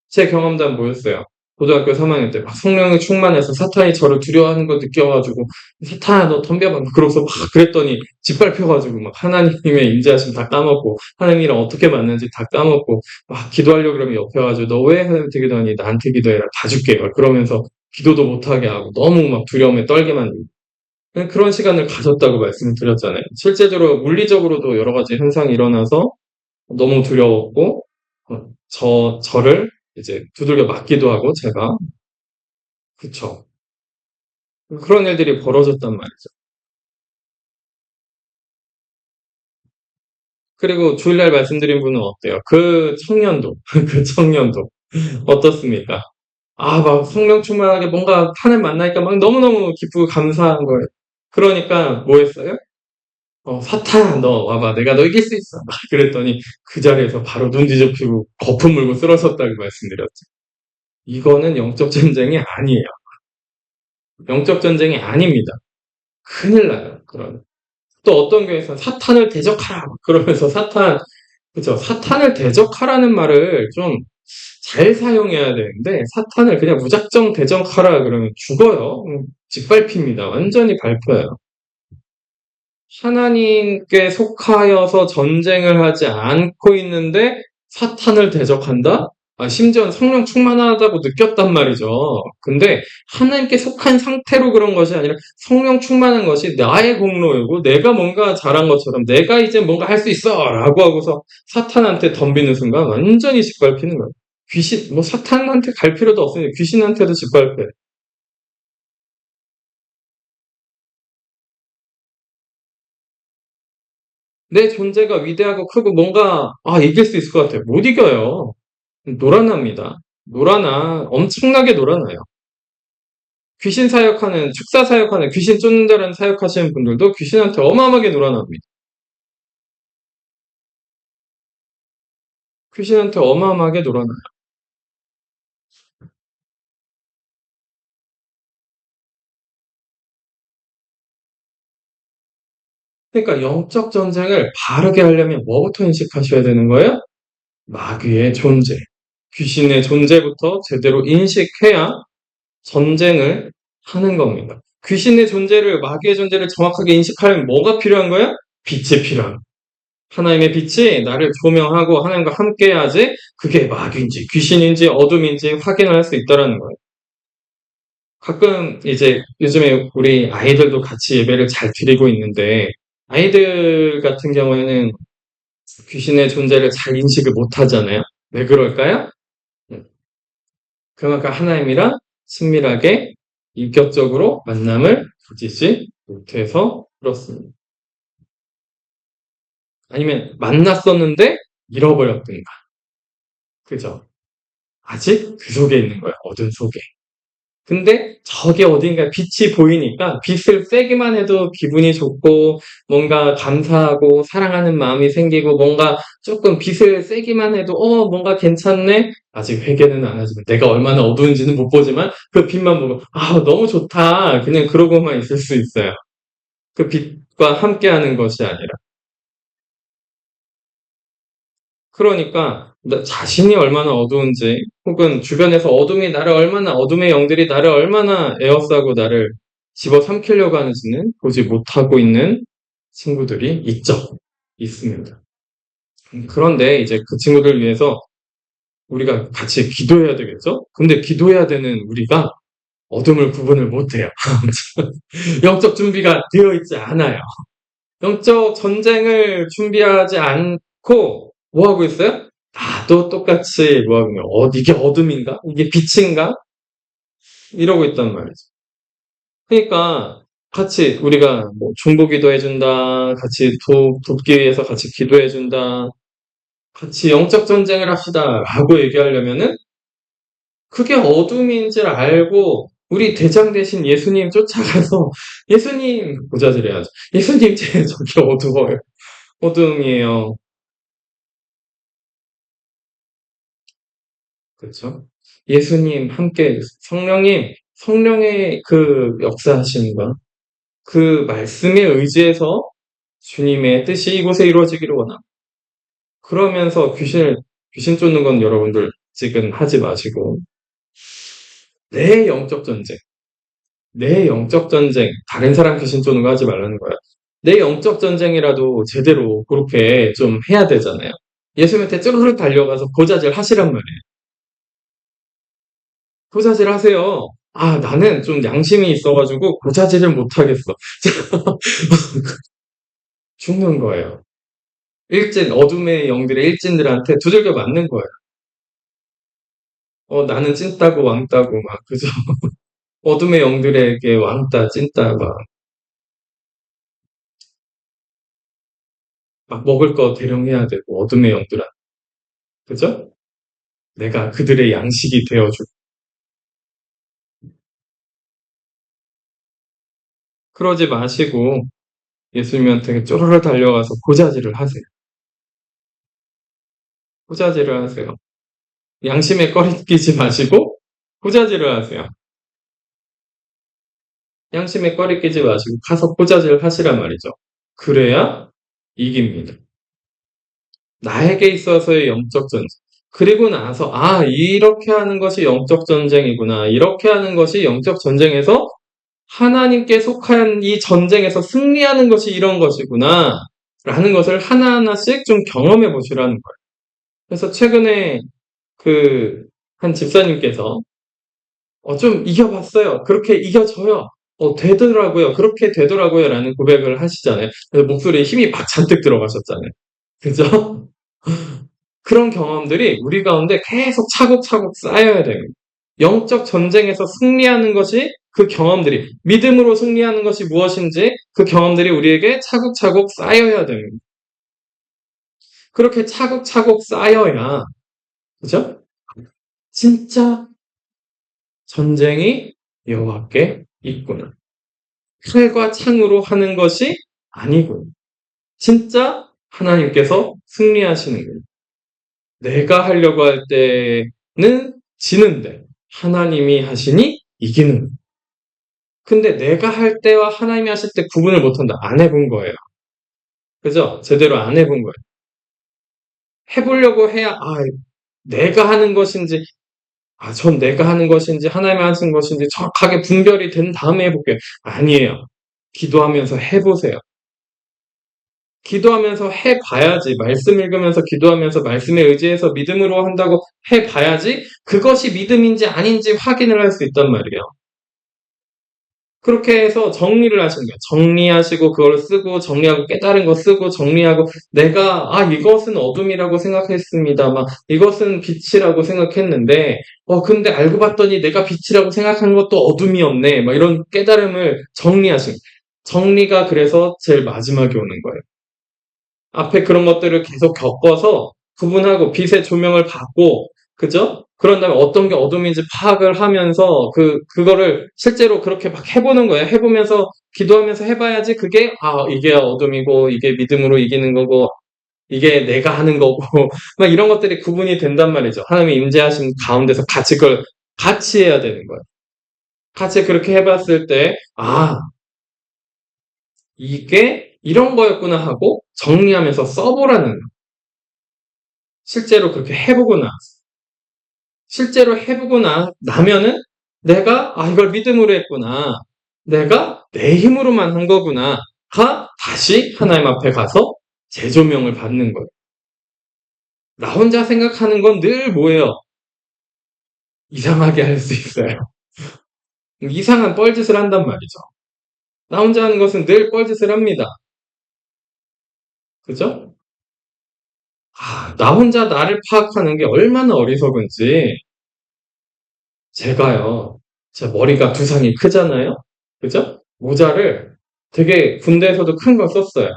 제 경험담 뭐였어요? 고등학교 3학년 때 막 성령이 충만해서 사탄이 저를 두려워하는 거 느껴가지고 사탄아 너 덤벼봐 그러고서 막 그랬더니 짓밟혀가지고 막 하나님의 임재하심 다 까먹고 하나님이랑 어떻게 만났는지 다 까먹고 막 기도하려고 그러면 옆에 와가지고 너 왜 하나님한테 기도하니 나한테 기도해라 다 줄게 막 그러면서 기도도 못하게 하고 너무 막 두려움에 떨게 만들고 그런 시간을 가졌다고 말씀을 드렸잖아요. 실제적으로 물리적으로도 여러 가지 현상이 일어나서 너무 두려웠고 저를 이제 두들겨 맞기도 하고 제가 그쵸. 그런 일들이 벌어졌단 말이죠. 그리고 주일날 말씀드린 분은 어때요? 그 청년도 그 청년도 어떻습니까? 막 성령 충만하게 뭔가 하나님 만나니까 막 너무너무 기쁘고 감사한 거예요. 그러니까 뭐 했어요? 사탄아 너 와봐 내가 너 이길 수 있어 막 그랬더니 그 자리에서 바로 눈 뒤집히고 거품 물고 쓰러졌다고 말씀드렸죠. 이거는 영적 전쟁이 아니에요. 영적 전쟁이 아닙니다. 큰일 나요. 그런 또 어떤 교회에서 사탄을 대적하라 그러면서 사탄 그죠? 사탄을 대적하라는 말을 좀 잘 사용해야 되는데, 사탄을 그냥 무작정 대적하라 그러면 죽어요. 짓밟힙니다. 완전히 밟혀요. 하나님께 속하여서 전쟁을 하지 않고 있는데 사탄을 대적한다? 심지어는 성령 충만하다고 느꼈단 말이죠. 근데 하나님께 속한 상태로 그런 것이 아니라 성령 충만한 것이 나의 공로이고 내가 뭔가 잘한 것처럼 내가 이제 뭔가 할 수 있어! 라고 하고서 사탄한테 덤비는 순간 완전히 짓밟히는 거예요. 귀신, 뭐 사탄한테 갈 필요도 없으니 귀신한테도 짓밟혀요. 내 존재가 위대하고 크고 뭔가 이길 수 있을 것 같아요. 못 이겨요. 놀아납니다. 놀아나 엄청나게 놀아나요. 귀신 사역하는 축사 사역하는 귀신 쫓는 자라는 사역하시는 분들도 귀신한테 어마어마하게 놀아납니다. 귀신한테 어마어마하게 놀아나요. 그러니까 영적 전쟁을 바르게 하려면 뭐부터 인식하셔야 되는 거예요? 마귀의 존재, 귀신의 존재부터 제대로 인식해야 전쟁을 하는 겁니다. 귀신의 존재를, 마귀의 존재를 정확하게 인식하려면 뭐가 필요한 거야? 빛이 필요한 거야. 하나님의 빛이 나를 조명하고 하나님과 함께 해야지 그게 마귀인지 귀신인지 어둠인지 확인을 할 수 있다는 거예요. 가끔 이제 요즘에 우리 아이들도 같이 예배를 잘 드리고 있는데 아이들 같은 경우에는 귀신의 존재를 잘 인식을 못 하잖아요. 왜 그럴까요? 그만큼 하나님이랑 친밀하게 인격적으로 만남을 가지지 못해서 그렇습니다. 아니면 만났었는데 잃어버렸든가. 그죠? 아직 그 속에 있는 거야. 어둠 속에. 근데 저게 어딘가 빛이 보이니까 빛을 쐬기만 해도 기분이 좋고 뭔가 감사하고 사랑하는 마음이 생기고 뭔가 조금 빛을 쐬기만 해도 뭔가 괜찮네? 아직 회개는 안 하지만 내가 얼마나 어두운지는 못 보지만 그 빛만 보고 너무 좋다. 그냥 그러고만 있을 수 있어요. 그 빛과 함께하는 것이 아니라. 그러니까 나 자신이 얼마나 어두운지 혹은 주변에서 어둠의 영들이 나를 얼마나 에워싸고 나를 집어삼키려고 하는지는 보지 못하고 있는 친구들이 있습니다. 그런데 이제 그 친구들 위해서 우리가 같이 기도해야 되겠죠? 근데 기도해야 되는 우리가 어둠을 구분을 못해요. 영적 준비가 되어 있지 않아요. 영적 전쟁을 준비하지 않고 뭐 하고 있어요? 나도 똑같이 뭐 하면 이게 어둠인가? 이게 빛인가? 이러고 있단 말이죠. 그러니까 같이 우리가 뭐 중보기도 해준다, 같이 돕기 위해서 같이 기도해준다, 같이 영적 전쟁을 합시다라고 얘기하려면은 그게 어둠인지를 알고 우리 대장 대신 예수님 쫓아가서 예수님 보자드려야죠. 예수님 제 저기 어두워요. 어둠이에요. 그렇죠? 예수님 함께 성령의 그 역사하시는 것, 그 말씀에 의지해서 주님의 뜻이 이곳에 이루어지기를 원합니다. 그러면서 귀신 쫓는 건 여러분들 지금 하지 마시고 내 영적 전쟁, 내 영적 전쟁, 다른 사람 귀신 쫓는 거 하지 말라는 거야. 내 영적 전쟁이라도 제대로 그렇게 좀 해야 되잖아요. 예수님한테 쭈르륵 달려가서 고자질 하시란 말이에요. 고자질 하세요. 나는 좀 양심이 있어가지고 고자질을 못하겠어. 죽는 거예요. 어둠의 영들의 일진들한테 두들겨 맞는 거예요. 나는 찐따고 왕따고 막, 그죠? 어둠의 영들에게 왕따, 찐따, 막 먹을 거 대령해야 되고, 어둠의 영들한테. 그죠? 내가 그들의 양식이 되어주고. 그러지 마시고, 예수님한테 쪼르르 달려가서 고자질을 하세요. 고자질을 하세요. 양심에 꺼리 끼지 마시고, 고자질을 하세요. 양심에 꺼리 끼지 마시고, 가서 고자질 하시란 말이죠. 그래야 이깁니다. 나에게 있어서의 영적 전쟁. 그리고 나서, 아, 이렇게 하는 것이 영적 전쟁이구나. 이렇게 하는 것이 영적 전쟁에서 하나님께 속한 이 전쟁에서 승리하는 것이 이런 것이구나. 라는 것을 하나하나씩 좀 경험해 보시라는 거예요. 그래서 최근에 그, 한 집사님께서, 좀 이겨봤어요. 그렇게 이겨져요. 되더라고요. 그렇게 되더라고요. 라는 고백을 하시잖아요. 그래서 목소리에 힘이 막 잔뜩 들어가셨잖아요. 그죠? 그런 경험들이 우리 가운데 계속 차곡차곡 쌓여야 됩니다. 영적 전쟁에서 승리하는 것이 그 경험들이, 믿음으로 승리하는 것이 무엇인지 그 경험들이 우리에게 차곡차곡 쌓여야 됩니다. 그렇게 차곡차곡 쌓여야, 그죠? 진짜 전쟁이 여호와께 있구나. 칼과 창으로 하는 것이 아니구나. 진짜 하나님께서 승리하시는구나. 내가 하려고 할 때는 지는데 하나님이 하시니 이기는. 근데 내가 할 때와 하나님이 하실 때 구분을 못한다. 안 해본 거예요. 그죠? 제대로 안 해본 거예요. 해보려고 해야, 내가 하는 것인지, 전 내가 하는 것인지 하나님이 하신 것인지 정확하게 분별이 된 다음에 해볼게요. 아니에요. 기도하면서 해보세요. 기도하면서 해봐야지. 말씀 읽으면서 기도하면서 말씀에 의지해서 믿음으로 한다고 해봐야지 그것이 믿음인지 아닌지 확인을 할 수 있단 말이에요. 그렇게 해서 정리를 하시는 거예요. 정리하시고 그걸 쓰고 정리하고 깨달은 거 쓰고 정리하고 내가 이것은 어둠이라고 생각했습니다. 막 이것은 빛이라고 생각했는데 근데 알고 봤더니 내가 빛이라고 생각한 것도 어둠이었네. 막 이런 깨달음을 정리하시는 거예요. 정리가 그래서 제일 마지막에 오는 거예요. 앞에 그런 것들을 계속 겪어서 구분하고 빛의 조명을 받고, 그죠? 그런 다음에 어떤 게 어둠인지 파악을 하면서 그거를 실제로 그렇게 막 해보는 거예요. 해보면서 기도하면서 해봐야지 그게, 이게 어둠이고, 이게 믿음으로 이기는 거고, 이게 내가 하는 거고, 막 이런 것들이 구분이 된단 말이죠. 하나님이 임재하신 가운데서 같이 그걸 같이 해야 되는 거예요. 같이 그렇게 해봤을 때, 이게 이런 거였구나 하고 정리하면서 써보라는 거예요. 실제로 그렇게 해보고 실제로 해보고 나면은 내가 이걸 믿음으로 했구나. 내가 내 힘으로만 한 거구나. 다시 하나님 앞에 가서 재조명을 받는 거예요. 나 혼자 생각하는 건 늘 뭐예요? 이상하게 할 수 있어요. 이상한 뻘짓을 한단 말이죠. 나 혼자 하는 것은 늘 뻘짓을 합니다. 그죠? 나 혼자 나를 파악하는 게 얼마나 어리석은지 제가요. 제 머리가 두상이 크잖아요. 그죠? 모자를 되게 군대에서도 큰 걸 썼어요.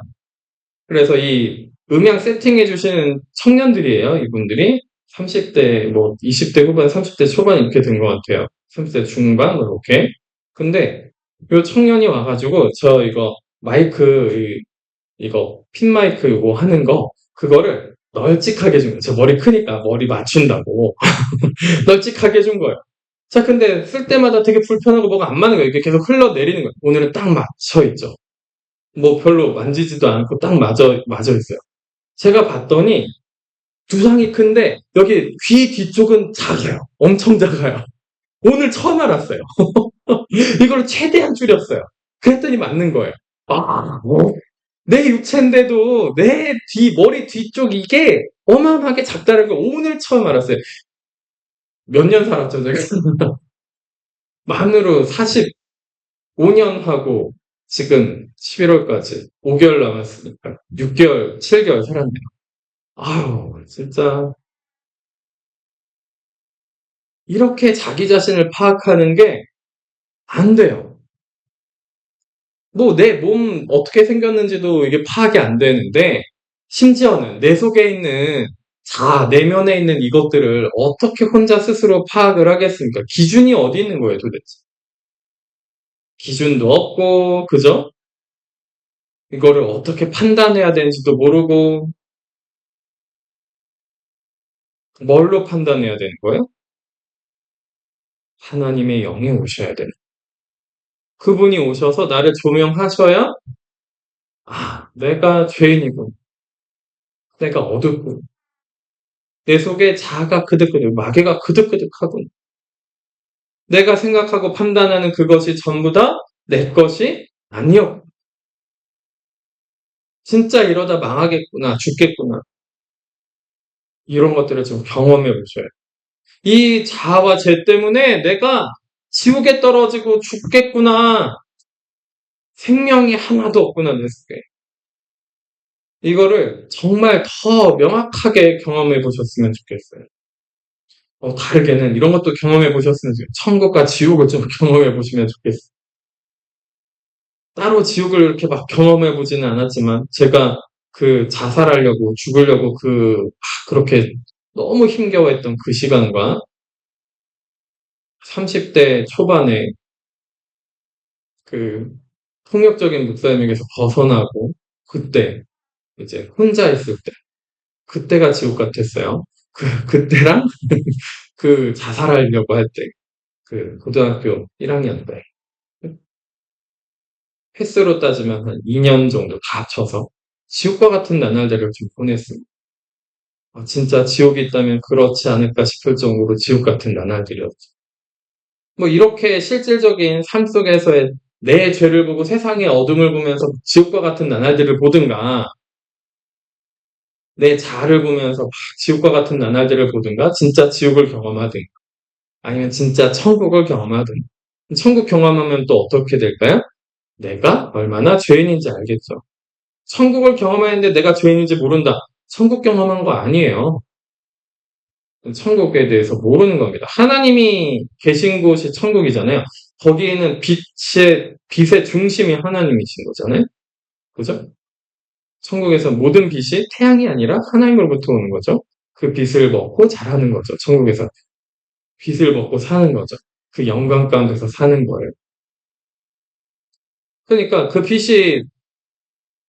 그래서 이 음향 세팅해 주시는 청년들이에요. 이분들이 30대, 뭐 20대 후반, 30대 초반 이렇게 된 것 같아요. 30대 중반 이렇게. 근데 요 청년이 와가지고 저 이거 마이크 이거 핀 마이크 이거 하는 거 그거를 널찍하게 준 거예요. 저 머리 크니까 머리 맞춘다고 널찍하게 해준 거예요. 자, 근데 쓸 때마다 되게 불편하고 뭐가 안 맞는 거예요. 이게 계속 흘러내리는 거예요. 오늘은 딱 맞춰 있죠. 뭐 별로 만지지도 않고 딱 맞아 있어요. 제가 봤더니 두상이 큰데 여기 귀 뒤쪽은 작아요. 엄청 작아요. 오늘 처음 알았어요. 이걸 최대한 줄였어요. 그랬더니 맞는 거예요. 뭐. 내 유체인데도 내 머리 뒤쪽 이게 어마어마하게 작다는 걸 오늘 처음 알았어요. 몇 년 살았죠, 제가? 만으로 45년 하고 지금 11월까지 5개월 남았으니까 6개월, 7개월 살았네요. 진짜 이렇게 자기 자신을 파악하는 게 안 돼요. 뭐 내 몸 어떻게 생겼는지도 이게 파악이 안 되는데 심지어는 내 속에 있는 내면에 있는 이것들을 어떻게 혼자 스스로 파악을 하겠습니까? 기준이 어디 있는 거예요, 도대체? 기준도 없고, 그죠? 이거를 어떻게 판단해야 되는지도 모르고, 뭘로 판단해야 되는 거예요? 하나님의 영이 오셔야 되는. 그분이 오셔서 나를 조명하셔야, 내가 죄인이군. 내가 어둡고 내 속에 자아가 그득그득 마귀가 그득그득하고 내가 생각하고 판단하는 그것이 전부 다 내 것이 아니었고 진짜 이러다 망하겠구나 죽겠구나 이런 것들을 좀 경험해 보셔요. 이 자아와 죄 때문에 내가 지옥에 떨어지고 죽겠구나 생명이 하나도 없구나 내 속에 이거를 정말 더 명확하게 경험해 보셨으면 좋겠어요. 다르게는 이런 것도 경험해 보셨으면 좋겠어요. 천국과 지옥을 좀 경험해 보시면 좋겠어요. 따로 지옥을 이렇게 막 경험해 보지는 않았지만 제가 그 자살하려고 죽으려고 그렇게 너무 힘겨워했던 그 시간과 30대 초반에 그 폭력적인 목사님에게서 벗어나고 그때 이제 혼자 있을 때 그때가 지옥 같았어요. 그때랑 그 자살하려고 할 때 그 고등학교 1학년 때 횟수로 따지면 한 2년 정도 다 합쳐서 지옥과 같은 나날들을 좀 보냈습니다. 진짜 지옥이 있다면 그렇지 않을까 싶을 정도로 지옥 같은 나날들이었죠. 뭐 이렇게 실질적인 삶 속에서의 내 죄를 보고 세상의 어둠을 보면서 지옥과 같은 나날들을 보든가 내 자아를 보면서 지옥과 같은 나날들을 보든가 진짜 지옥을 경험하든 아니면 진짜 천국을 경험하든 천국 경험하면 또 어떻게 될까요? 내가 얼마나 죄인인지 알겠죠. 천국을 경험했는데 내가 죄인인지 모른다. 천국 경험한 거 아니에요. 천국에 대해서 모르는 겁니다. 하나님이 계신 곳이 천국이잖아요. 거기에는 빛의 중심이 하나님이신 거잖아요. 그죠? 천국에서 모든 빛이 태양이 아니라 하나님으로부터 오는 거죠. 그 빛을 먹고 자라는 거죠. 천국에서 빛을 먹고 사는 거죠. 그 영광 가운데서 사는 거예요. 그러니까 그 빛이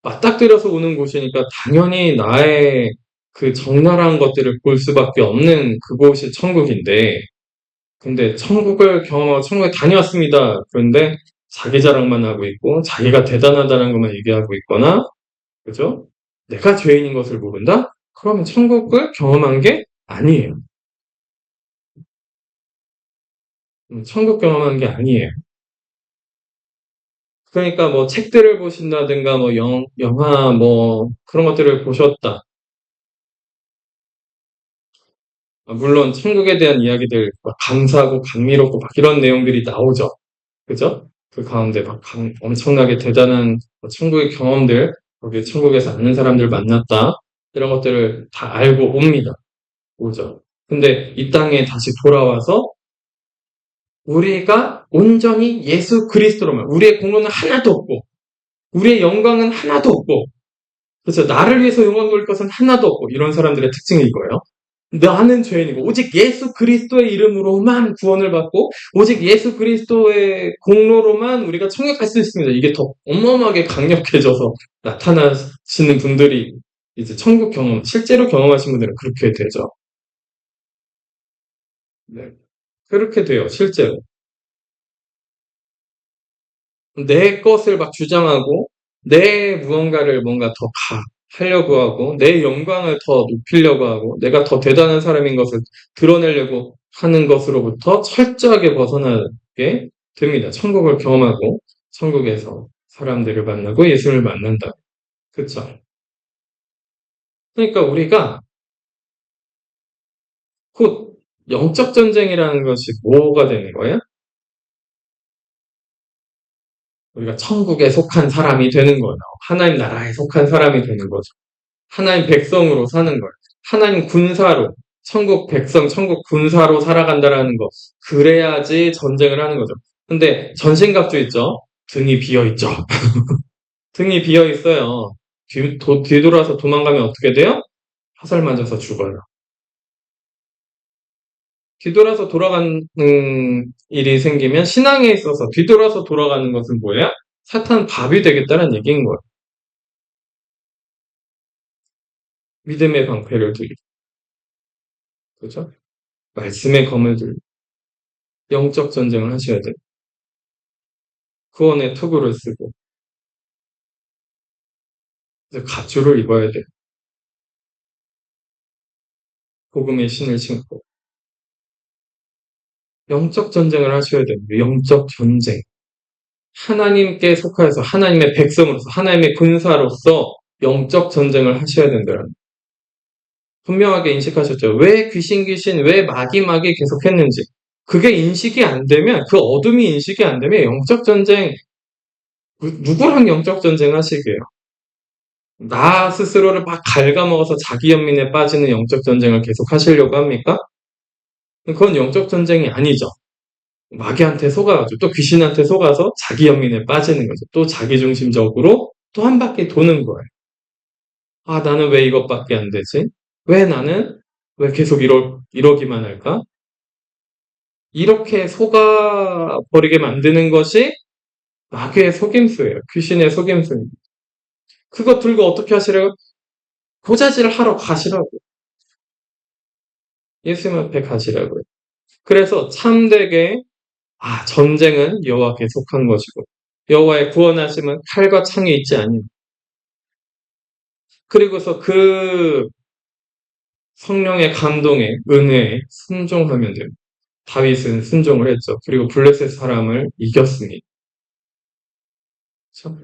맞닥뜨려서 오는 곳이니까 당연히 나의 그 적나라한 것들을 볼 수밖에 없는 그곳이 천국인데 근데 천국을 경험하고 천국에 다녀왔습니다. 그런데 자기 자랑만 하고 있고 자기가 대단하다는 것만 얘기하고 있거나 그죠? 내가 죄인인 것을 모른다? 그러면 천국을 경험한 게 아니에요. 천국 경험한 게 아니에요. 그러니까 뭐 책들을 보신다든가 뭐 영화 뭐 그런 것들을 보셨다. 물론 천국에 대한 이야기들 막 감사하고 감미롭고 막 이런 내용들이 나오죠. 그죠? 그 가운데 막 엄청나게 대단한 천국의 경험들, 거기 천국에서 아는 사람들 만났다. 이런 것들을 다 알고 옵니다. 오죠. 근데 이 땅에 다시 돌아와서 우리가 온전히 예수 그리스도로만, 우리의 공로는 하나도 없고, 우리의 영광은 하나도 없고, 그렇죠. 나를 위해서 영광 돌릴 것은 하나도 없고, 이런 사람들의 특징이 이거예요. 나는 죄인이고 오직 예수 그리스도의 이름으로만 구원을 받고 오직 예수 그리스도의 공로로만 우리가 천국 갈 수 있습니다. 이게 더 어마어마하게 강력해져서 나타나시는 분들이 이제 천국 경험, 실제로 경험하신 분들은 그렇게 되죠. 네. 그렇게 돼요, 실제로. 내 것을 막 주장하고 내 무언가를 뭔가 더 하려고 하고 내 영광을 더 높이려고 하고 내가 더 대단한 사람인 것을 드러내려고 하는 것으로부터 철저하게 벗어나게 됩니다. 천국을 경험하고 천국에서 사람들을 만나고 예수를 만난다. 그쵸? 그러니까 우리가 곧 영적 전쟁이라는 것이 뭐가 되는 거예요? 우리가 천국에 속한 사람이 되는 거예요. 하나님 나라에 속한 사람이 되는 거죠. 하나님 백성으로 사는 거예요. 하나님 군사로, 천국 백성, 천국 군사로 살아간다라는 거. 그래야지 전쟁을 하는 거죠. 근데 전신갑주 있죠? 등이 비어 있죠. 등이 비어 있어요. 뒤돌아서 도망가면 어떻게 돼요? 화살 맞아서 죽어요. 뒤돌아서 돌아가는 일이 생기면 신앙에 있어서 뒤돌아서 돌아가는 것은 뭐예요? 사탄 밥이 되겠다는 얘기인 거예요. 믿음의 방패를 들고, 그죠? 말씀의 검을 들고, 영적 전쟁을 하셔야 돼요. 구원의 투구를 쓰고, 그래서 갑주를 입어야 돼요. 복음의 신을 신고 영적 전쟁을 하셔야 됩니다. 영적 전쟁. 하나님께 속하여서 하나님의 백성으로서 하나님의 군사로서 영적 전쟁을 하셔야 된다는 분명하게 인식하셨죠. 왜 귀신 왜 마귀 계속했는지 그게 인식이 안 되면 그 어둠이 인식이 안 되면 영적 전쟁 누구랑 영적 전쟁 하시게요? 나 스스로를 막 갉아먹어서 자기 연민에 빠지는 영적 전쟁을 계속 하시려고 합니까? 그건 영적 전쟁이 아니죠. 마귀한테 속아가지고 또 귀신한테 속아서 자기 연민에 빠지는 거죠. 또 자기중심적으로 또 한 바퀴 도는 거예요. 아, 나는 왜 이것밖에 안 되지? 왜 나는 왜 계속 이러기만 할까? 이렇게 속아버리게 만드는 것이 마귀의 속임수예요. 귀신의 속임수입니다. 그거 들고 어떻게 하시려고? 고자질을 하러 가시라고. 예수님 앞에 가시라고요. 그래서 참되게 전쟁은 여호와께 속한 것이고 여호와의 구원하심은 칼과 창에 있지 아니요. 그리고서 그 성령의 감동에 은혜에 순종하면 됩니다. 다윗은 순종을 했죠. 그리고 블레셋 사람을 이겼습니다. 그렇죠?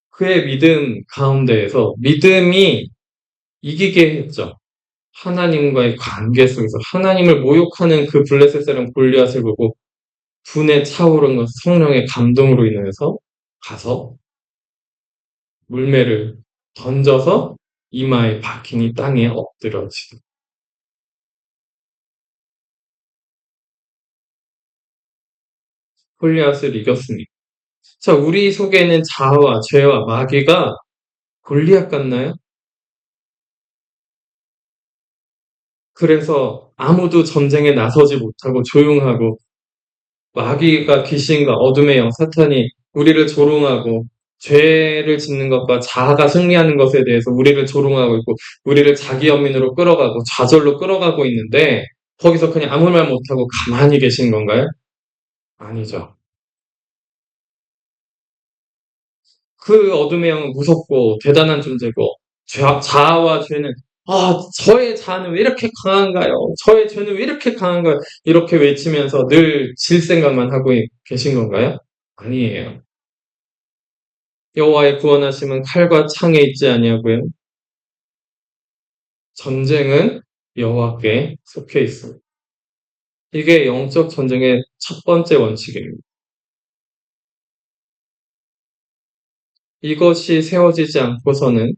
그의 믿음 가운데에서 믿음이 이기게 했죠. 하나님과의 관계 속에서 하나님을 모욕하는 그 블레셋 사람 골리앗을 보고 분에 차오른 것 성령의 감동으로 인해서 가서 물매를 던져서 이마에 박히니 땅에 엎드러지고 골리앗을 이겼습니다. 자, 우리 속에는 자아와 죄와 마귀가 골리앗 같나요? 그래서 아무도 전쟁에 나서지 못하고 조용하고 마귀가 귀신과 어둠의 영 사탄이 우리를 조롱하고 죄를 짓는 것과 자아가 승리하는 것에 대해서 우리를 조롱하고 있고 우리를 자기 연민으로 끌어가고 좌절로 끌어가고 있는데 거기서 그냥 아무 말 못하고 가만히 계신 건가요? 아니죠. 그 어둠의 영은 무섭고 대단한 존재고 자아와 죄는 저의 자아는 왜 이렇게 강한가요? 저의 죄는 왜 이렇게 강한가요? 이렇게 외치면서 늘 질 생각만 하고 계신 건가요? 아니에요. 여호와의 구원하심은 칼과 창에 있지 아니하고요. 전쟁은 여호와께 속해 있습니다. 이게 영적 전쟁의 첫 번째 원칙입니다. 이것이 세워지지 않고서는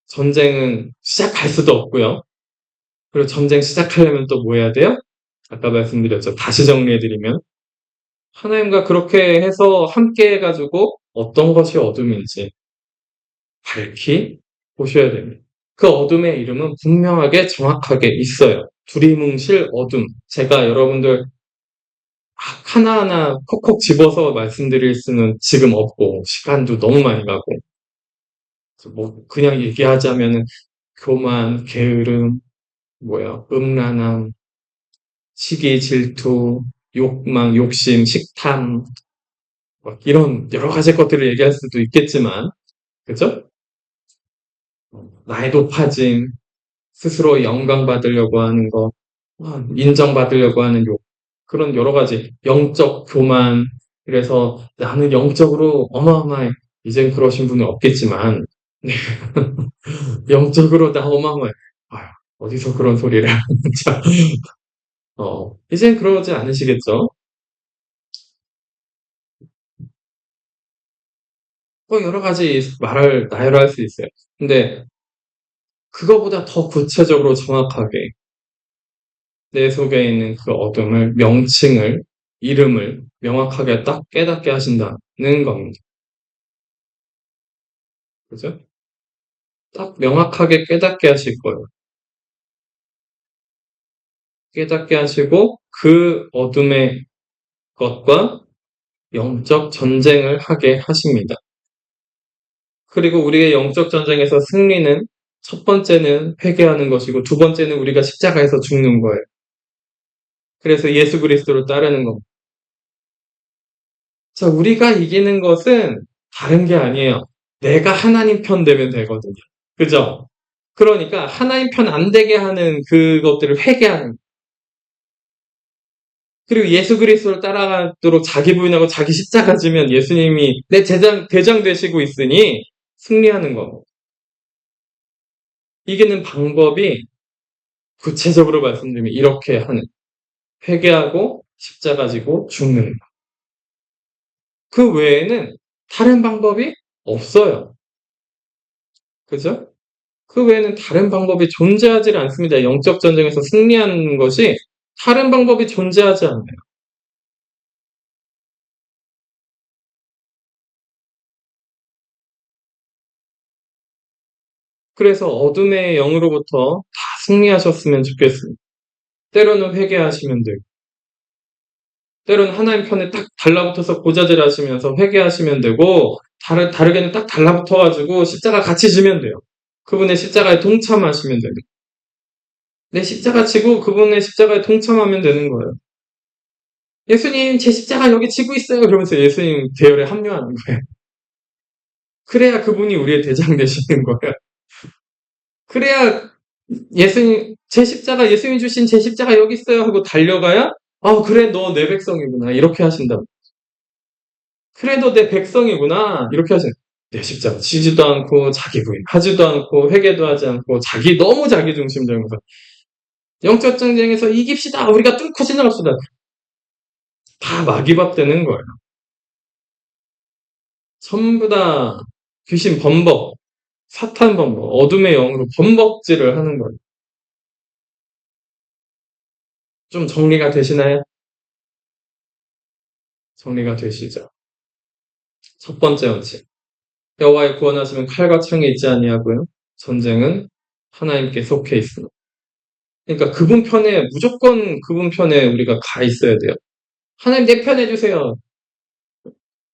전쟁은 시작할 수도 없고요. 그리고 전쟁 시작하려면 또 뭐 해야 돼요? 아까 말씀드렸죠. 다시 정리해드리면 하나님과 그렇게 해서 함께 해가지고 어떤 것이 어둠인지 밝히 보셔야 됩니다. 그 어둠의 이름은 분명하게 정확하게 있어요. 두리뭉실 어둠. 제가 여러분들 하나하나 콕콕 집어서 말씀드릴 수는 지금 없고 시간도 너무 많이 가고 뭐 그냥 얘기하자면은 교만, 게으름, 음란함, 시기, 질투, 욕망, 욕심, 식탐 이런 여러 가지 것들을 얘기할 수도 있겠지만 그죠? 나의 높아짐, 스스로 영광 받으려고 하는 거, 인정받으려고 하는 욕, 그런 여러 가지 영적 교만. 그래서 나는 영적으로 어마어마해. 이젠 그러신 분은 없겠지만 네. 영적으로 나 어마어마해. 아휴, 어디서 그런 소리를 자, 이젠 그러지 않으시겠죠? 여러 가지 말을 나열할 수 있어요. 근데 그거보다 더 구체적으로 정확하게 내 속에 있는 그 어둠을 명칭을 이름을 명확하게 딱 깨닫게 하신다는 겁니다. 그죠? 딱 명확하게 깨닫게 하실 거예요. 깨닫게 하시고 그 어둠의 것과 영적 전쟁을 하게 하십니다. 그리고 우리의 영적 전쟁에서 승리는 첫 번째는 회개하는 것이고 두 번째는 우리가 십자가에서 죽는 거예요. 그래서 예수 그리스도를 따르는 겁니다. 자, 우리가 이기는 것은 다른 게 아니에요. 내가 하나님 편 되면 되거든요. 그죠? 그러니까 하나님 편 안 되게 하는 그것들을 회개하는. 그리고 예수 그리스도를 따라가도록 자기 부인하고 자기 십자가 지면 예수님이 내 대장 되시고 있으니 승리하는 거. 이기는 방법이 구체적으로 말씀드리면 이렇게 하는. 회개하고 십자가 지고 죽는 거. 그 외에는 다른 방법이 없어요. 그죠? 그 외에는 다른 방법이 존재하지 않습니다. 영적 전쟁에서 승리하는 것이 다른 방법이 존재하지 않아요. 그래서 어둠의 영으로부터 다 승리하셨으면 좋겠습니다. 때로는 회개하시면 되고, 때로는 하나님 편에 딱 달라붙어서 고자질 하시면서 회개하시면 되고, 다르게는 딱 달라붙어가지고 십자가 같이 지면 돼요. 그분의 십자가에 동참하시면 돼요. 내 십자가 지고 그분의 십자가에 동참하면 되는 거예요. 예수님, 제 십자가 여기 지고 있어요. 그러면서 예수님 대열에 합류하는 거예요. 그래야 그분이 우리의 대장 되시는 거예요. 그래야 예수님, 제 십자가, 예수님이 주신 제 십자가 여기 있어요. 하고 달려가야, 아, 그래, 너 내 백성이구나. 이렇게 하신다고. 그래, 너 내 백성이구나. 이렇게 하신. 내 십자가 지지도 않고, 자기 부인 하지도 않고, 회개도 하지 않고, 너무 자기 중심적이면서. 영적 전쟁에서 이깁시다. 우리가 뚫고 지나갑시다. 다 마귀밥 되는 거예요. 전부 다 귀신 범벅, 사탄 범벅, 어둠의 영으로 범벅질을 하는 거예요. 좀 정리가 되시나요? 정리가 되시죠? 첫 번째 원칙. 여호와의 구원하시면 칼과 창이 있지 아니하고요. 전쟁은 하나님께 속해 있습니다. 그러니까 그분 편에 무조건 그분 편에 우리가 가 있어야 돼요. 하나님 내 편 해주세요.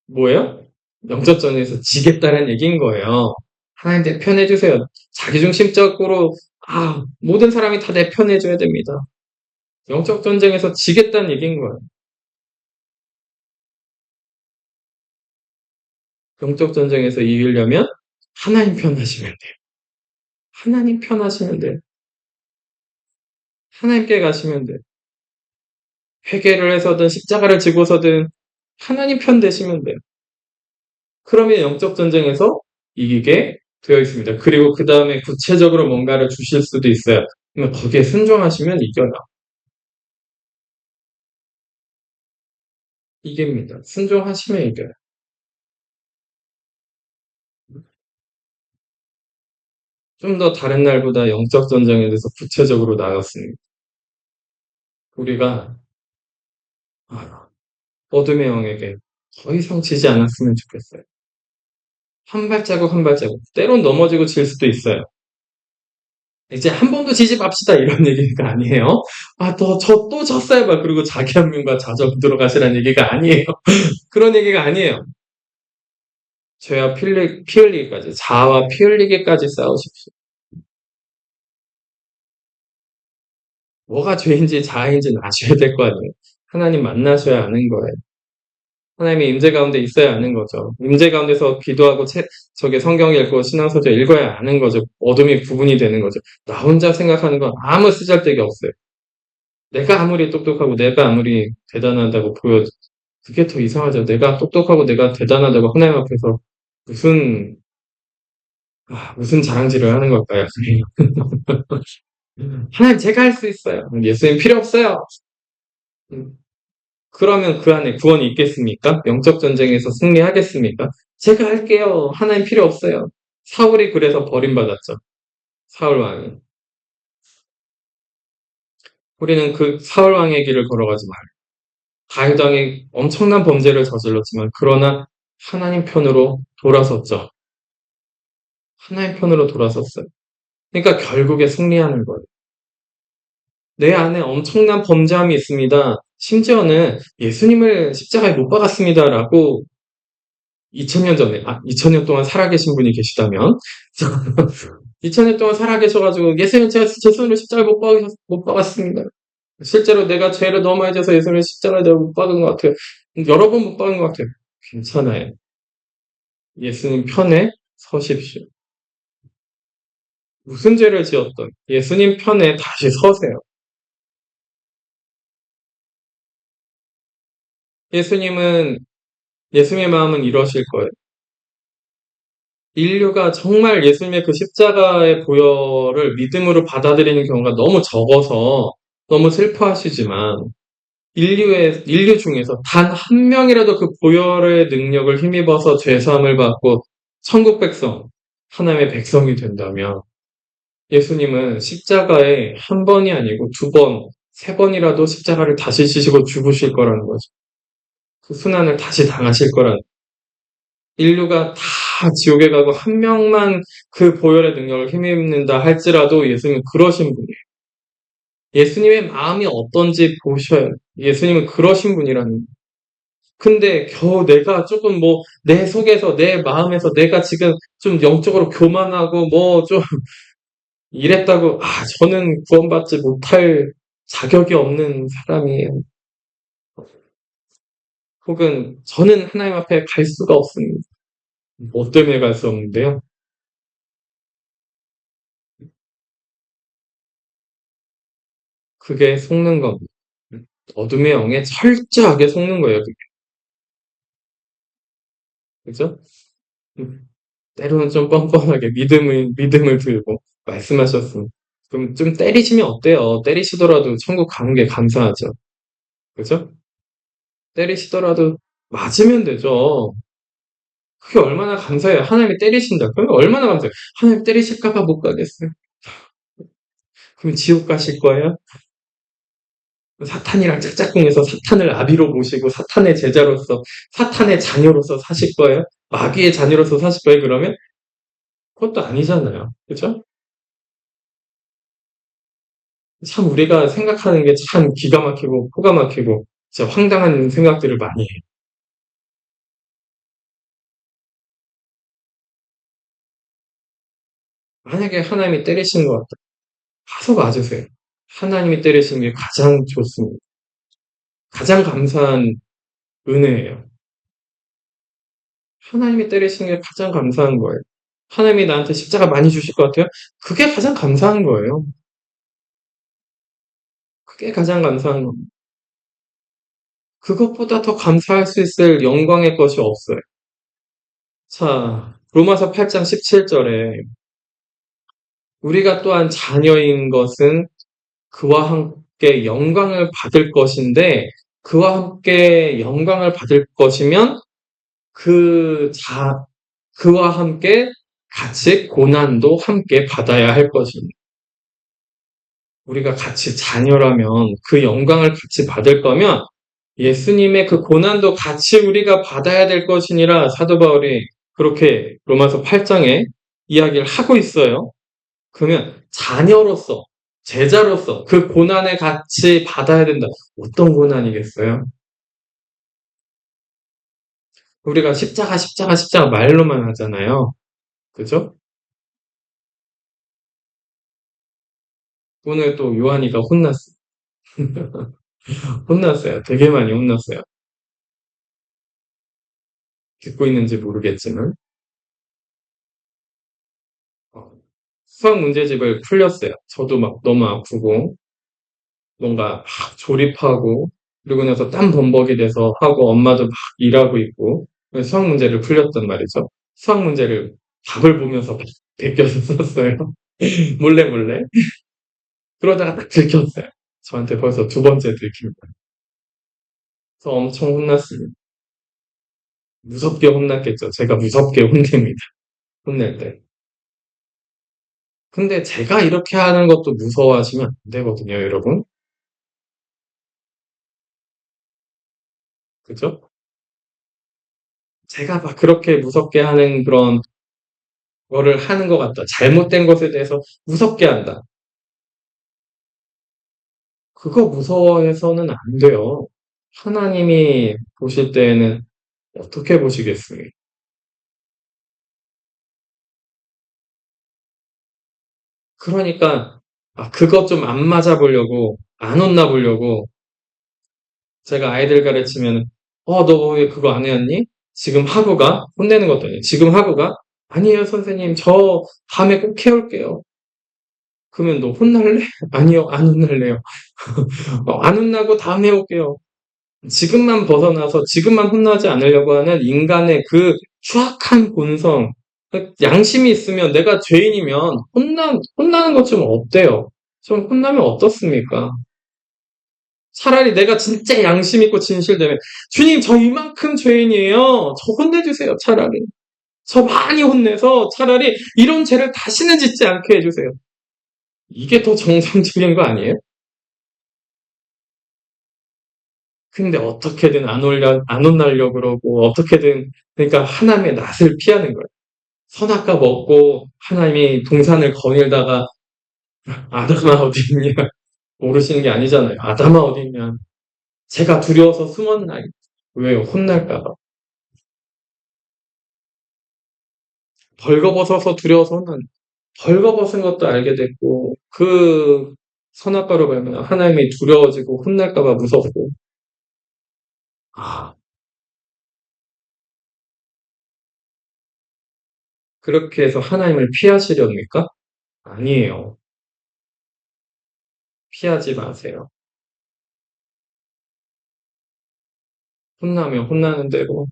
뭐예요? 영접전에서 지겠다는 얘기인 거예요. 하나님 내 편 해주세요. 자기중심적으로 모든 사람이 다 내 편 해줘야 됩니다. 영적 전쟁에서 지겠다는 얘기인 거예요. 영적 전쟁에서 이기려면 하나님 편 하시면 돼요. 하나님 편 하시면 돼요. 하나님께 가시면 돼요. 회개를 해서든 십자가를 지고서든 하나님 편 되시면 돼요. 그러면 영적 전쟁에서 이기게 되어 있습니다. 그리고 그 다음에 구체적으로 뭔가를 주실 수도 있어요. 그러면 거기에 순종하시면 이겨요. 이깁니다. 순종하시면 이겨요. 좀 더 다른 날보다 영적 전쟁에 대해서 구체적으로 나눴습니다. 우리가 어둠의 영에게 더 이상 지지 않았으면 좋겠어요. 한 발자국 한 발자국. 때론 넘어지고 질 수도 있어요. 이제 한 번도 지지 맙시다 이런 얘기가 아니에요. 또 졌어요. 막 그리고 자기 한 명과 자정 들어가시라는 얘기가 아니에요. 그런 얘기가 아니에요. 죄와 피 흘리기까지, 자아와 피 흘리기까지 싸우십시오. 뭐가 죄인지 자아인지는 아셔야 될 거 아니에요. 하나님 만나셔야 아는 거예요. 하나님의 임재 가운데 있어야 아는 거죠. 임재 가운데서 기도하고 저게 성경 읽고 신앙서적 읽어야 아는 거죠. 어둠이 구분이 되는 거죠. 나 혼자 생각하는 건 아무 쓰잘데기 없어요. 내가 아무리 똑똑하고 내가 아무리 대단하다고 그게 더 이상하죠. 내가 똑똑하고 내가 대단하다고 하나님 앞에서 무슨 무슨 자랑질을 하는 걸까요? 하나님 제가 할 수 있어요. 예수님 필요 없어요. 음, 그러면 그 안에 구원이 있겠습니까? 영적 전쟁에서 승리하겠습니까? 제가 할게요. 하나님 필요 없어요. 사울이 그래서 버림받았죠. 사울 왕이. 우리는 그 사울 왕의 길을 걸어가지 말아요. 다윗 왕이 엄청난 범죄를 저질렀지만 그러나 하나님 편으로 돌아섰죠. 하나님 편으로 돌아섰어요. 그러니까 결국에 승리하는 거예요. 내 안에 엄청난 범죄함이 있습니다. 심지어는 예수님을 십자가에 못 박았습니다라고 2000년 전에, 2000년 동안 살아계신 분이 계시다면, 2000년 동안 살아계셔가지고, 예수님 제가 제 손으로 십자가에 못 박았습니다. 실제로 내가 죄를 너무 많이 져서 예수님 십자가에 내가 못 박은 것 같아요. 여러 번 못 박은 것 같아요. 괜찮아요. 예수님 편에 서십시오. 무슨 죄를 지었던 예수님 편에 다시 서세요. 예수님은, 예수님의 마음은 이러실 거예요. 인류가 정말 예수님의 그 십자가의 보혈을 믿음으로 받아들이는 경우가 너무 적어서 너무 슬퍼하시지만 인류 중에서 단 한 명이라도 그 보혈의 능력을 힘입어서 죄사함을 받고 천국 백성, 하나님의 백성이 된다면 예수님은 십자가에 한 번이 아니고 두 번, 세 번이라도 십자가를 다시 지시고 죽으실 거라는 거죠. 그 순환을 다시 당하실 거라는, 인류가 다 지옥에 가고 한 명만 그 보혈의 능력을 힘입는다 할지라도 예수님은 그러신 분이에요. 예수님의 마음이 어떤지 보셔요. 예수님은 그러신 분이라는 거예요. 근데 겨우 내가 조금 뭐 내 속에서 내 마음에서 내가 지금 좀 영적으로 교만하고 뭐 좀 이랬다고 저는 구원받지 못할 자격이 없는 사람이에요. 혹은 저는 하나님 앞에 갈 수가 없습니다. 뭐 때문에 갈 수 없는데요? 그게 속는 겁니다. 어둠의 영에 철저하게 속는 거예요. 그게. 그죠? 음, 때로는 좀 뻔뻔하게 믿음을 들고 말씀하셨습니다. 그럼 좀 때리시면 어때요? 때리시더라도 천국 가는 게 감사하죠. 그죠? 때리시더라도 맞으면 되죠. 그게 얼마나 감사해요. 하나님이 때리신다. 그러면 얼마나 감사해요. 하나님 때리실까봐 못 가겠어요. 그럼 지옥 가실 거예요? 사탄이랑 짝짝꿍해서 사탄을 아비로 모시고 사탄의 제자로서 사탄의 자녀로서 사실 거예요? 마귀의 자녀로서 사실 거예요? 그러면 그것도 아니잖아요. 그죠? 참 우리가 생각하는 게 참 기가 막히고 코가 막히고 진짜 황당한 생각들을 많이 해요. 만약에 하나님이 때리신 것 같다. 가서 맞으세요. 하나님이 때리시는 게 가장 좋습니다. 가장 감사한 은혜예요. 하나님이 때리시는 게 가장 감사한 거예요. 하나님이 나한테 십자가 많이 주실 것 같아요? 그게 가장 감사한 거예요. 그게 가장 감사한 겁니다. 그것보다 더 감사할 수 있을 영광의 것이 없어요. 자, 로마서 8장 17절에 우리가 또한 자녀인 것은 그와 함께 영광을 받을 것인데 그와 함께 영광을 받을 것이면 그 그와 함께 같이 고난도 함께 받아야 할 것입니다. 우리가 같이 자녀라면 그 영광을 같이 받을 거면 예수님의 그 고난도 같이 우리가 받아야 될 것이니라 사도 바울이 그렇게 로마서 8장에 이야기를 하고 있어요. 그러면 자녀로서, 제자로서 그 고난을 같이 받아야 된다. 어떤 고난이겠어요? 우리가 십자가, 십자가, 십자가 말로만 하잖아요. 그죠? 오늘 또 요한이가 혼났어요. 혼났어요. 되게 많이 혼났어요. 듣고 있는지 모르겠지만. 어, 수학 문제집을 풀렸어요. 저도 막 너무 아프고, 뭔가 막 조립하고, 그리고 나서 땀 범벅이 돼서 하고, 엄마도 막 일하고 있고, 그래서 수학 문제를 풀렸단 말이죠. 수학 문제를 답을 보면서 베껴서 썼어요. 몰래 몰래. 그러다가 딱 들켰어요. 저한테 벌써 두 번째 들킵니다. 그래서 엄청 혼났습니다. 무섭게 혼났겠죠. 제가 무섭게 혼냅니다. 혼낼 때. 근데 제가 이렇게 하는 것도 무서워하시면 안 되거든요, 여러분. 그죠? 제가 막 그렇게 무섭게 하는 그런 거를 하는 것 같다. 잘못된 것에 대해서 무섭게 한다. 그거 무서워해서는 안 돼요. 하나님이 보실 때에는 어떻게 보시겠습니까? 그러니까, 그거 좀 안 맞아 보려고, 안 혼나 보려고, 제가 아이들 가르치면, 너 왜 그거 안 해왔니? 지금 하고 가? 혼내는 것도 아니에요. 지금 하고 가? 아니에요, 선생님. 저 다음에 꼭 해올게요. 그러면 너 혼날래? 아니요, 안 혼날래요. 안 혼나고 다음에 올게요. 지금만 벗어나서 지금만 혼나지 않으려고 하는 인간의 그 추악한 본성, 그 양심이 있으면 내가 죄인이면 혼나는 것 좀 어때요? 좀 혼나면 어떻습니까? 차라리 내가 진짜 양심 있고 진실되면 주님 저 이만큼 죄인이에요. 저 혼내주세요. 차라리. 저 많이 혼내서 차라리 이런 죄를 다시는 짓지 않게 해주세요. 이게 더 정상적인 거 아니에요? 근데 어떻게든 안 혼나려고 그러고 어떻게든 그러니까 하나님의 낯을 피하는 거예요. 선악과 먹고 하나님이 동산을 거닐다가 아담아 어디 있냐 모르시는 게 아니잖아요. 아담아 어디 있냐. 제가 두려워서 숨었나요? 왜요? 혼날까 봐. 벌거벗어서 두려워서 혼난 벌거벗은 것도 알게 됐고 그 선악과로 말면 하나님이 두려워지고 혼날까 봐 무섭고 아, 그렇게 해서 하나님을 피하시렵니까? 아니에요. 피하지 마세요. 혼나면 혼나는 대로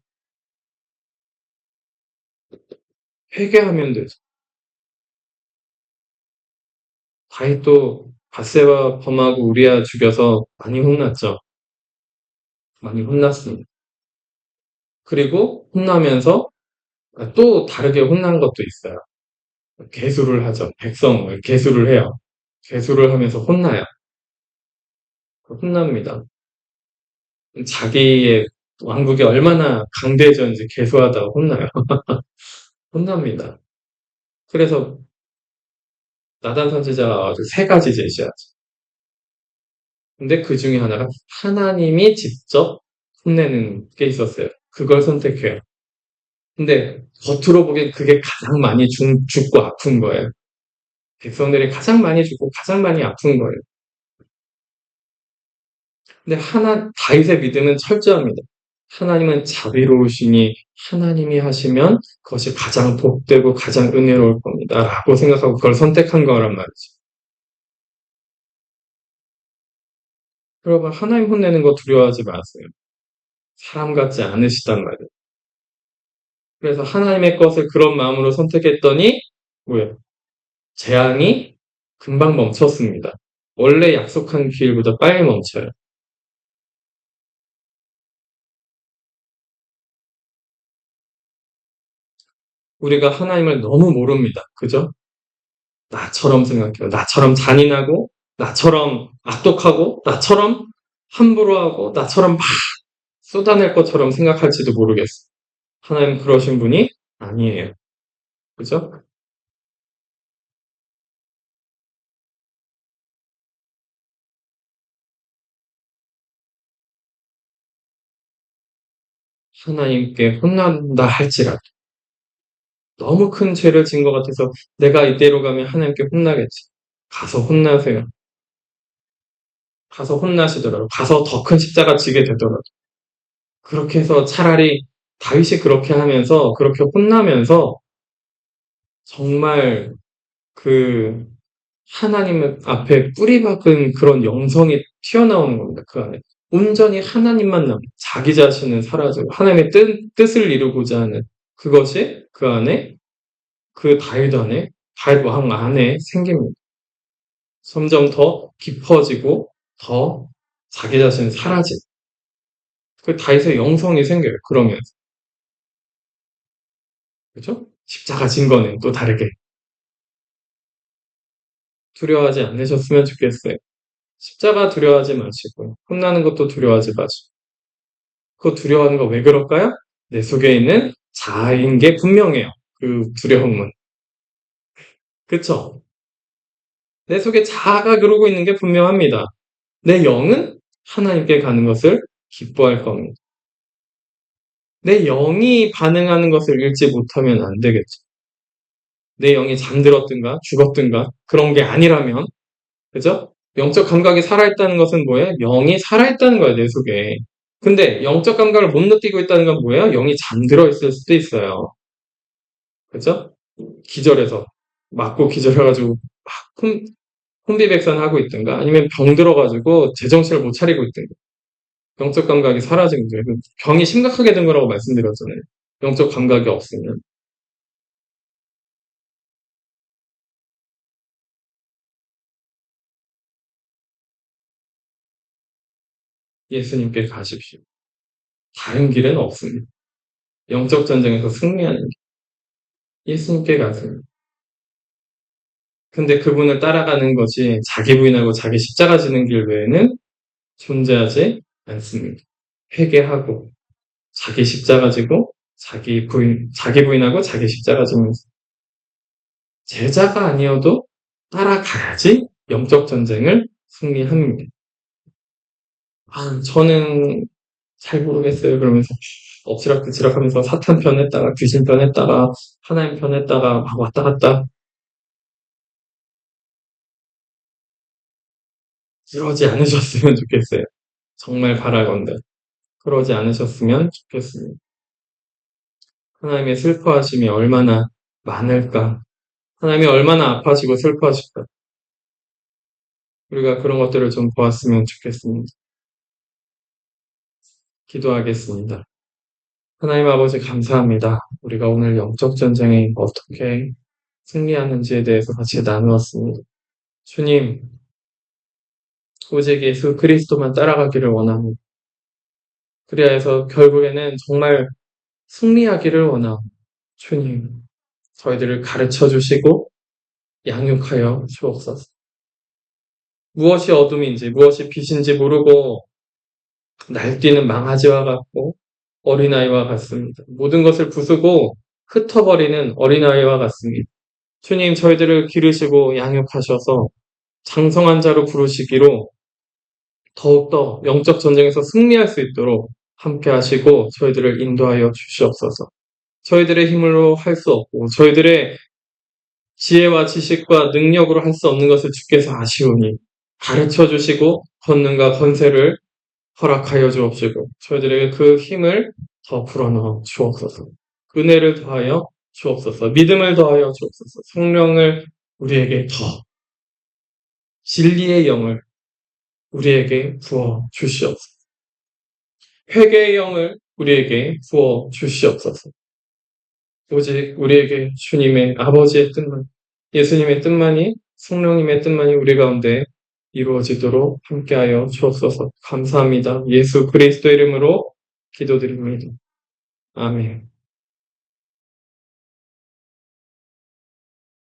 회개하면 되죠. 다윗도 밧세바 범하고 우리아 죽여서 많이 혼났죠. 많이 혼났습니다. 그리고 혼나면서 또 다르게 혼난 것도 있어요. 개수를 하죠. 백성을 개수를 해요. 개수를 하면서 혼나요. 혼납니다. 자기의 왕국이 얼마나 강대해졌는지 개수하다가 혼나요. 혼납니다. 그래서 나단 선지자가 아주 세 가지 제시하죠. 근데 그 중에 하나가 하나님이 직접 혼내는 게 있었어요. 그걸 선택해요. 근데 겉으로 보기엔 그게 가장 많이 죽고 아픈 거예요. 백성들이 가장 많이 죽고 가장 많이 아픈 거예요. 근데 다윗의 믿음은 철저합니다. 하나님은 자비로우시니 하나님이 하시면 그것이 가장 복되고 가장 은혜로울 겁니다. 라고 생각하고 그걸 선택한 거란 말이죠. 여러분, 하나님 혼내는 거 두려워하지 마세요. 사람 같지 않으시단 말이에요. 그래서 하나님의 것을 그런 마음으로 선택했더니, 뭐예요? 재앙이 금방 멈췄습니다. 원래 약속한 길보다 빨리 멈춰요. 우리가 하나님을 너무 모릅니다. 그죠? 나처럼 생각해요. 나처럼 잔인하고, 나처럼 악독하고, 나처럼 함부로 하고, 나처럼 막 쏟아낼 것처럼 생각할지도 모르겠어. 하나님 그러신 분이 아니에요. 그죠? 하나님께 혼난다 할지라도 너무 큰 죄를 진 것 같아서 내가 이대로 가면 하나님께 혼나겠지. 가서 혼나세요. 가서 혼나시더라도 가서 더 큰 십자가 지게 되더라도 그렇게 해서 차라리 다윗이 그렇게 하면서 그렇게 혼나면서 정말 그 하나님 앞에 뿌리박은 그런 영성이 튀어나오는 겁니다. 그 안에. 온전히 하나님만 남고 자기 자신은 사라지고 하나님의 뜻을 이루고자 하는 그것이 그 안에 그 다윗 안에 다윗 왕 안에 생깁니다. 점점 더 깊어지고 더 자기 자신은 사라지고 그 다윗의 영성이 생겨요. 그러면서 그죠? 십자가 진 거는 또 다르게 두려워하지 않으셨으면 좋겠어요. 십자가 두려워하지 마시고 혼나는 것도 두려워하지 마시고 그거 두려워하는 거 왜 그럴까요? 내 속에 있는 자아인 게 분명해요. 그 두려움은. 그쵸? 내 속에 자아가 그러고 있는 게 분명합니다. 내 영은 하나님께 가는 것을 기뻐할 겁니다. 내 영이 반응하는 것을 읽지 못하면 안 되겠죠. 내 영이 잠들었든가 죽었든가 그런 게 아니라면 그죠? 영적 감각이 살아있다는 것은 뭐예요? 영이 살아있다는 거예요, 내 속에. 근데 영적 감각을 못 느끼고 있다는 건 뭐예요? 영이 잠들어 있을 수도 있어요. 그죠? 기절해서 맞고 기절해가지고 막 혼비백산하고 있든가 아니면 병 들어가지고 제정신을 못 차리고 있든가 영적 감각이 사라진 거예요. 병이 심각하게 된 거라고 말씀드렸잖아요. 영적 감각이 없으면. 예수님께 가십시오. 다른 길은 없습니다. 영적 전쟁에서 승리하는 길. 예수님께 가세요. 근데 그분을 따라가는 것이 자기 부인하고 자기 십자가 지는 길 외에는 존재하지 않습니다. 회개하고 자기 십자가 지고 자기 부인하고 자기 십자가 지면서 제자가 아니어도 따라가야지 영적 전쟁을 승리합니다. 저는 잘 모르겠어요. 그러면서 엎치락뒤치락 하면서 사탄 편 했다가 귀신 편 했다가 하나님 편 했다가 막 왔다 갔다 그러지 않으셨으면 좋겠어요. 정말 바라건대 그러지 않으셨으면 좋겠습니다. 하나님의 슬퍼하심이 얼마나 많을까? 하나님이 얼마나 아파하시고 슬퍼하실까? 우리가 그런 것들을 좀 보았으면 좋겠습니다. 기도하겠습니다. 하나님 아버지 감사합니다. 우리가 오늘 영적 전쟁에 어떻게 승리하는지에 대해서 같이 나누었습니다. 주님, 오직 예수 그리스도만 따라가기를 원합니다. 그리하 해서 결국에는 정말 승리하기를 원합니다. 주님, 저희들을 가르쳐 주시고 양육하여 주옵소서. 무엇이 어둠인지 무엇이 빛인지 모르고 날뛰는 망아지와 같고 어린아이와 같습니다. 모든 것을 부수고 흩어버리는 어린아이와 같습니다. 주님, 저희들을 기르시고 양육하셔서 장성한 자로 부르시기로 더욱더 영적 전쟁에서 승리할 수 있도록 함께 하시고 저희들을 인도하여 주시옵소서. 저희들의 힘으로 할 수 없고 저희들의 지혜와 지식과 능력으로 할 수 없는 것을 주께서 아시오니 가르쳐 주시고 권능과 권세를 허락하여 주옵시고 저희들에게 그 힘을 더 불어넣어 주옵소서. 은혜를 더하여 주옵소서. 믿음을 더하여 주옵소서. 성령을 우리에게 더 진리의 영을 우리에게 부어 주시옵소서. 회개의 영을 우리에게 부어 주시옵소서. 오직 우리에게 주님의 아버지의 뜻만, 예수님의 뜻만이, 성령님의 뜻만이 우리 가운데 이루어지도록 함께하여 주옵소서. 감사합니다. 예수 그리스도 이름으로 기도드립니다. 아멘.